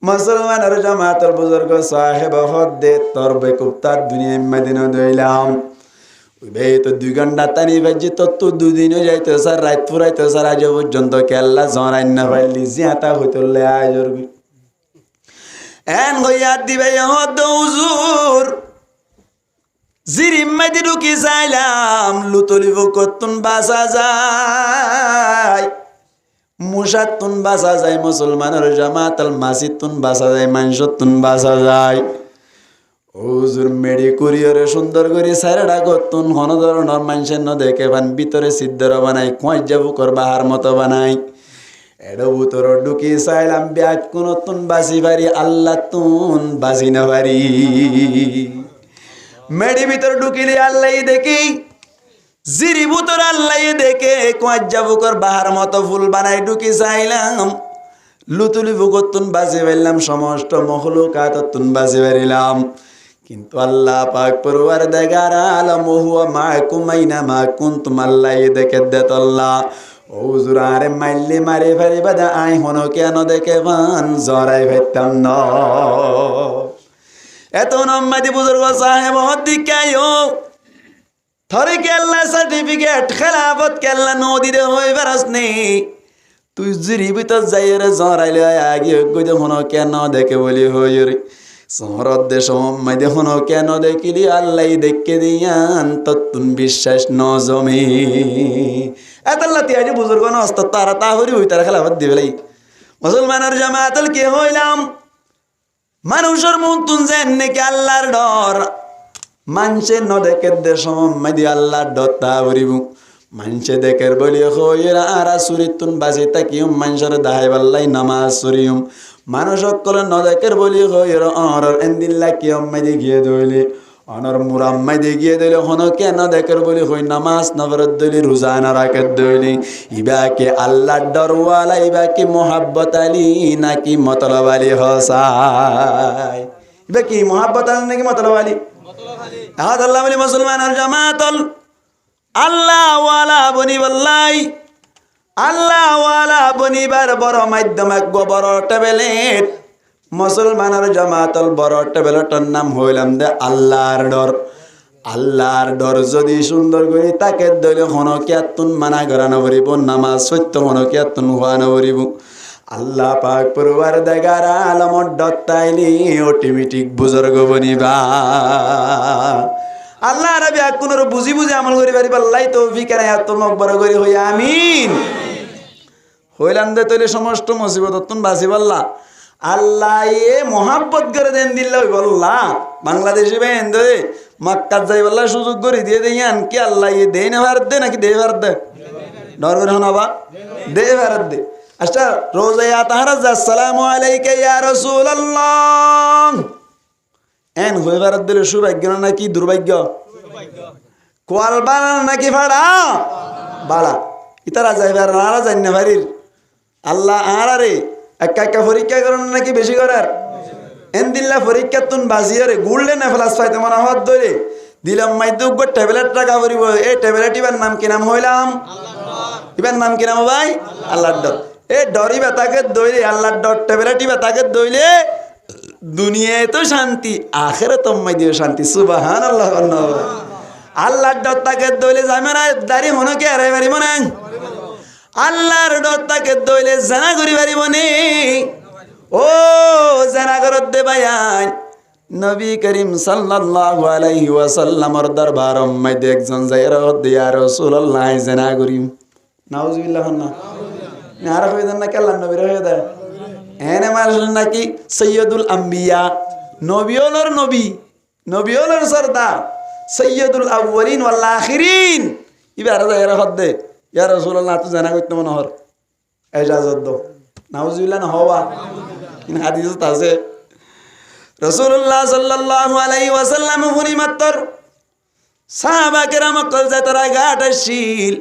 মুসলমানের জামাতের বুজুর্গ সাহেব হদ দে তোর বেকুপ্তার দুনিয়া মদিনা দইলাম ওই তো 2 ঘন্টা তানি বাজি তো 2 দিনও যাইতো স্যার রাত পুরাইতো স্যার আজ পর্যন্ত কেল্লা জরাই না পাইলি জিয়াতা হইতলে আজর এন হইয়া দিবে হদ হুজুর জিরিম মাইদি ঢুকি চাইলাম লুতলিব কতুন বাসা যায় মুসাতুন বাসা যায় মুসলমানের জামাতাল মাসিতুন বাসা যায় মানসতুন বাসা যায় হুজুর মেডি কুরিয়রে সুন্দর করে সাইরা কতুন হন ধরনের মানুষের ন দেখে বান ভিতরে সিদ্ধর বানাই কোয়াই যাবো কর বাহার মতো বানাই এডো ভিতর ঢুকি চাইলাম ব্যাগ কোন তুন বাসি পারি আল্লাহ তুন বাসি না পারি মেডি ভিতর ঢুকিলে আল্লাহ দেখি জিরি ভিতর আল্লাহ দেখে কোয়াই যাবো কর বাহার মতো ফুল বানাই ঢুকি চাইলাম লুতুলি ভুগতুন বাসি পাইলাম সমস্ত মখলুকাত তুন বাসি পারিলাম কিন্তু আল্লাহ পাক পরওয়ারদিগার আলম হুয়া মাকুম আইনা মা কুনতুম আল্লাহ দেখে দেত আল্লাহ ও হুজুর আরে মাইলে মারে ফারি বাদা আই হনো কেন দেখে বান জরাই ভাইতাম ন এত নম্মাদি বুজুর্গ সাহেব হদ্দিকায়ো থরে কেল্লা সার্টিফিকেট খেলাফত কেল্লা নদী দে হই বেরাস নে তুই জিরি ভিতর যাইরে জরাইলে আগে গই দে হনো কেন দেখে বলি হই রে শহরত দেশ মাইদে হনো কেন দেখিলি আল্লাহ দেখে দিয়ান তত্তুন বিশ্বাস ন জমে এতাল্লা তিয়াজি বুজুর্গ নস্ত তারা তাহরি হই তারা খেলাফত দিবে লাই মুসলমানের জামাতল কে হইলাম মানুষের মন তুনছেন নাকি আল্লাহর ডর মানছে ন দেখের দেশ মাদি আল্লাহর ডর তা বলিব মানছে দেখের বলি হইরা আরা সুরিতুন বাজে তাকিম মানুষের দাহাই বাল্লাই নামাজ সরিম মানুষ সকল ন দেখের বলি হইরা অর এন্দিল্লা কিয়ম মাদি গিয়ে দইলে অনর মুরাম্মাই দিয়ে গিয়ে দিল হনো কেন দেখের বলি হই নামাজ নবরত দইলি রোজা না রাখত দইলি ইবাকে আল্লাহর ডরওয়ালা ইবাকে মোহাব্বত আলী নাকি মতলব আলী হসাই ইবা কি মোহাব্বত আলী নাকি মতলব আলী আহাদ আল্লাহ বলি মুসলমানের জামাতল আল্লাহ ওয়ালা বনি বল্লাই আল্লাহ ওয়ালা বনিবার বড় মাধ্যম এক বড় ট্যাবলেট মুসলমানের জামাতল বড় ট্যাবলেটের নাম হইলাম দে আল্লাহর ডর আল্লাহর ডর যদি সুন্দর করি তাকে দইলে হনকিয়াতুন মানা করানো করিব নামাজ সত্য হনকিয়াতুন হওয়ানো করিব আল্লাহ পাক পরবার দেগার আলমর ডত্তাইলি অটোমেটিক বুজুর্গ বনিবা আল্লাহ নবী কোনর বুঝি বুঝি আমল করি পারি আল্লাহ তৌফিক আর এত মকবর করি হই আমিন হইলাম দে তইলে সমস্ত মুসিবত তুন বাঁচি পাল্লা আল্লাহ এ মোহাব্বত করে দেন দিল্লা হই বল্লা বাংলাদেশে বেন দে মক্কাত যাই বল্লা সুযোগ করে দিয়ে দেই আনকি আল্লাহ এ দেই না ভারত দে নাকি দে ভারত দে ডর করে হনাবা দে ভারত দে আচ্ছা রোজা তাহারা আসসালামু আলাইকা ইয়া রাসূলুল্লাহ এন হই ভারত দিলে সৌভাগ্য নাকি দুর্ভাগ্য কোয়াল বানা নাকি ভাড়া বাড়া ইতারা যাইবার আরা যাই না বাড়ির আল্লাহ আরে একা একা পরীক্ষা করেন নাকি বেশি করার এন দিল্লা পরীক্ষা তুন বাজিয়ে রে গুললে না ফেলাস পাইতে মনে হওয়ার ধরে দিলাম মাইদুক ট্যাবলেট টাকা করিব এই ট্যাবলেট ইবার নাম কি নাম হইলাম ইবার নাম কি নাম ভাই আল্লাহর ডর এ ডরিবা তাকে দইলে আল্লাহর ডর ট্যাবলেট ইবা তাকে দইলে দুনিয়ায় তো শান্তি আখেরাতে মাই দিও শান্তি সুবহানাল্লাহ আল্লাহর ডর তাকে দইলে জামেরা দাড়ি হনো কে আরে বাড়ি মনে আল্লাহর ডর তাকে দইলে জানা করি পারিব নি ও জানা করত দে ভাইয়ান নবী করিম সাল্লাল্লাহু আলাইহি ওয়াসাল্লামর দরবারম মধ্যে একজন যাইরা হদ ইয়া রাসূলুল্লাহ জানা করিম নাউজুবিল্লাহ না আর কইদেন না আল্লাহর নবী রহে দে এনে মারলেন নাকি সৈয়দুল আম্বিয়া নবিয়লর নবী নবিয়লর সরদার সৈয়দুল আউয়ালিন ওয়াল আখিরিন ইবার যাইরা হদ দে ইয়া রাসূলুল্লাহ তো জানা কইতে মনে হর ইজাজত দাও নাউজুবিল্লাহ না হওয়া ইন হাদিসে আছে রাসূলুল্লাহ সাল্লাল্লাহু আলাইহি ওয়াসাল্লাম হুনি মাত্তর সাহাবা কেরাম কল যাতরা গাটাশিল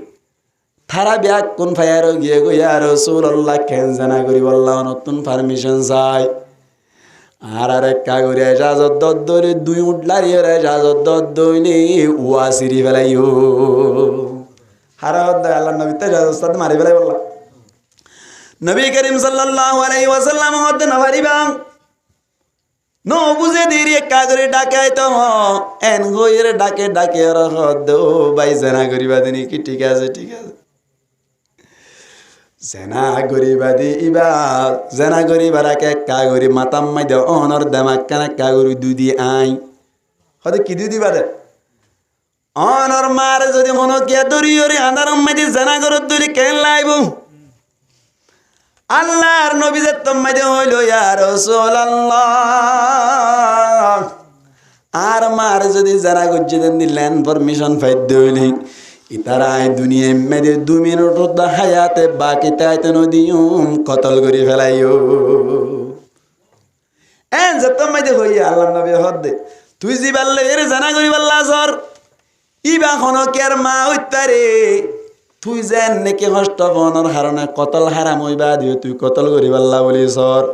থারা ব্যাগ কোন ফায়ার গিয়ে গো ইয়া রাসূলুল্লাহ কেন জানা করি বললাম নতুন পারমিশন চাই আর আরেক কাগরে ইজাজত দদ্দরে দুই উডলার ইজাজত দদ্দইলে ওয়াসিরি ফেলাইও হারাত আল্লাহ নবী তে ইজাজত মারি ফেলাই বললা নবী করিম সাল্লাল্লাহু আলাইহি ওয়াসাল্লাম হদ নওয়ারিবা নো বুঝে দেরি কাগরে ডাকাই তো এন গইরে ডাকে ডাকে রহদ ভাই জানা করিবা দিনি কি ঠিক আছে জেনা গরিবা দি ইবা জেনা গরিবারা কে কাগরি মাতাম মাই দে অনর দেমাক কানা কাগরি দুদি আই হদে কি দুদি বাদে অনর মার যদি মনো কে দরিয়রি আন্দারম মাই দি জেনা গরত দরি কেন লাইব আল্লাহর নবী যে তোমাই দে হইল ইয়া রাসূলুল্লাহ আর মার যদি জেনা গজ্জে দেন দিলেন পারমিশন ফাইদ দইলি ইতারাই দুনিয়া মেদে 2 মিনিট দা হায়াতে বাকি তাইতে নদিউম কতল করি ফেলাইও এন যতম মাইদে হইয়া আল্লাহ নবী হদ তুই জি বাল্লে এর জানা করি বাল্লা সর ইবা খনকের মা উত্তারে তুই যেন নেকি কষ্ট বনর হারনে কতল হারাম হইবা দিও তুই কতল করি বাল্লা বলি সর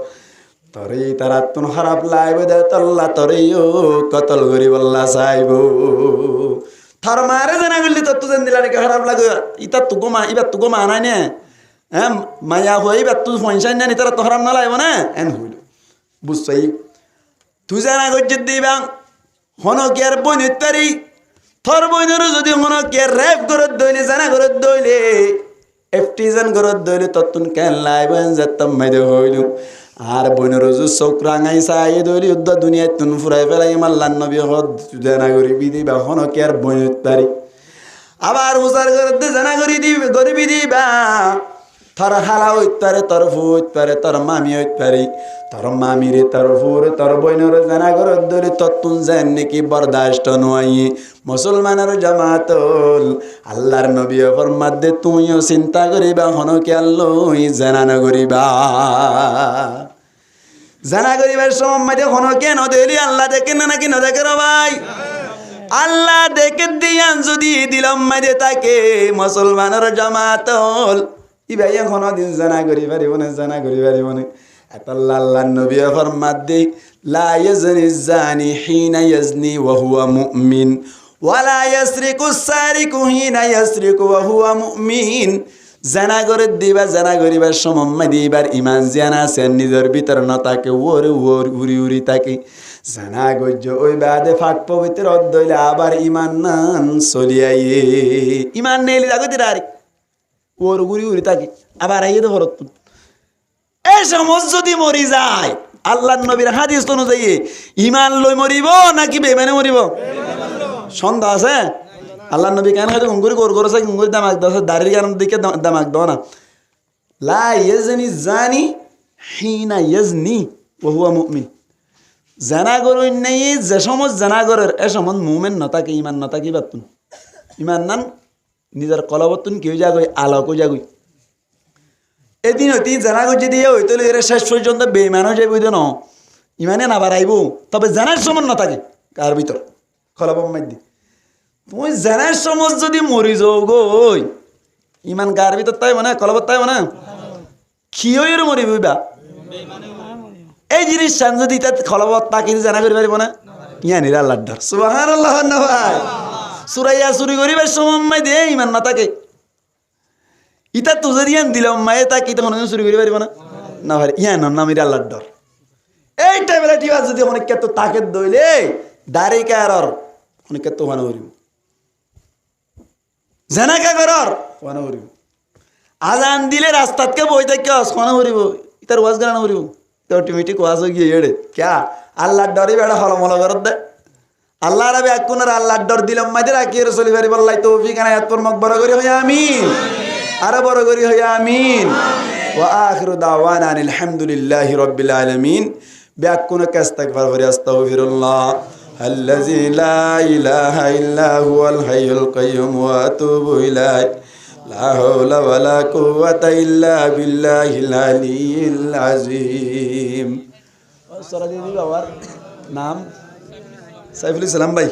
তরে তারা তুন খারাপ লাইব দে তল্লা তরেও কতল করি বাল্লা চাইবো থার মারে জানা গলি তো তুই দিলা নাকি খারাপ লাগে ইতা তুগো মা ইবা তুগো মা নাই নে হ্যাঁ মায়া হইবা তুই ফনসাই না নিতারা তো খারাপ না লাইব না এন হইল বুঝছাই তুই জানা গজ্জত দিবা হনো কি আর বই নিতারি থর বইনর যদি হনো কি রেপ করত দইলে জানা করত দইলে এফটিজন করত দইলে ততুন কেন লাইব যেতাম মাইদে হইল আর বইনর যে চোখ রাঙাই চাই দইলে উদ্দ দুনিয়ায় তুন ফুরাই ফেলাই মাল্লান নবী হদ জানা করি দিবা হনো কি আর বই নিতারি আবার উজার করতে জানা করি দিবে গরিবি দিবা তোর হালা হইতে পারে, তোর ফু হইতে পারে, তোর মামি হইতে পারে, তোর মামিরে, তোর ফুরে, তোর বইনের জানা করে ধরে তত্তুন যেন নাকি বরদাস্ত নয়। মুসলমানের জামাতল আল্লাহর নবী ফরমাত দে তুইও চিন্তা করিবা হন কেলই জানা না করিবা। জানা করিবার সময় মাঝে হন কেন দিলি আল্লাহ দেখে না নাকি না দেখে রে ভাই? আল্লাহ দেখে দিয়ান যদি দিলাম মাঝে তাকে মুসলমানের জামাতল ই ভাই এখনো দিন জানা করি পারিব না, জানা করি পারিব না। আল্লাহ নবী ফরমাত দে লা ইয়াজনি জানি হিনা ইয়াজনি ওয়া হুয়া মুমিন ওয়া লা ইয়াসরিকু সারিকু হিনা ইয়াসরিকু ওয়া হুয়া মুমিন। জানা করে দিবা, জানা করিবার সময় দিবার ইমান জানা আছে নিজের ভিতর না তাকে ওরে উড়ি উড়ি তাকে জানা গজ্য ওই বাদে ফাঁক পবিত্র অধ্যইলে আবার ইমান নান চলিয়াইয়ে ইমান নেই জাগতি রারি ওর উড়ি উড়ি তাকে আবার আইয়ে তো ভরত। এই সমস্ত যদি মরি যায় আল্লাহ নবীর হাদিস অনুযায়ী ইমান লই মরিব নাকি বেমানে মরিব? সন্দেহ আছে? আল্লাহ নবী কেন খাইতে ঘুঙ্গুরি গোর করেছে, ঘুঙ্গুরি দামাক দেওয়া দাড়ির কারণ দিকে দামাক দেওয়া না। লা ইয়াজনি জানি হিনা ইয়াজনি ওয়া হুয়া মুমিন। জানা করুন নেই যে সমস্ত জানা করার এ সমস্ত মুমিন নতাকে ইমান নতাকি বাতুন ইমান নান নিজের কলবতুন কেউ যাগই আলোকও যাগই। এদিন হইতে জানা করছে দিয়ে হইতে এর শেষ পর্যন্ত বেইমানও যাইব ন ইমানে না বাড়াইব, তবে জানার সময় না থাকে কার ভিতর খলব মাইদি তুমি জানার সময় যদি মরি যাও গই ইমান গার ভিতর তাই মানে কলবত তাই মানে খিয়র মরিব বা এই জিনিস সান যদি তাত খলবত তাকে জানা করি পারিব না ইয়ানি আল্লাহর ডর সুবহানাল্লাহ না ভাই। সুরাইয়া চুরি করিবার সময় দিয়ে ইমান না থাকে ইতা তুজে দিয়ান দিলাম মায়ে তাকে তখন চুরি করি পারিব না না ভাই ইয়ান নামির আল্লাহর ডর। এই টাইমে টিবা যদি অনেক তো তাকে দইলে দাড়ি কারর অনেক তো ওখানে করিব জানা কে করর ওখানে করিব। আজান দিলে রাস্তাতকে বই থাকে ওখানে করিব ইতার ওয়াজ গানা করিব অটোমেটিক ওয়াজ হয়ে গিয়ে এড়ে ক্যা আল্লাহর ডরই বেড়া হলমল করত দে। আল্লাহ রাবে আকুনার আল্লাহর ডর দিলাম মাঝে রাখি চলি পারি বল্লাই তৌফিক আনায়াত পর মক বড় করি হইয়া আমিন আরো বড় করি হইয়া আমিন। ওয়া আখিরু দাওয়ানা আনিল হামদুলিল্লাহি রাব্বিল আলামিন। বিআকুনা কাস্তাগফির ওয়া আস্তাগফিরুল্লাহ আল্লাযী লা ইলাহা ইল্লা হুয়াল হাইয়ুল কাইয়্যুম ওয়া আতুবু ইলাইহি লা হাওলা ওয়া লা কুওয়াতা ইল্লা বিল্লাহিল আলিয়্যিল আযীম। সরা দিদি বাবার নাম সাইফুল ইসলাম ভাই।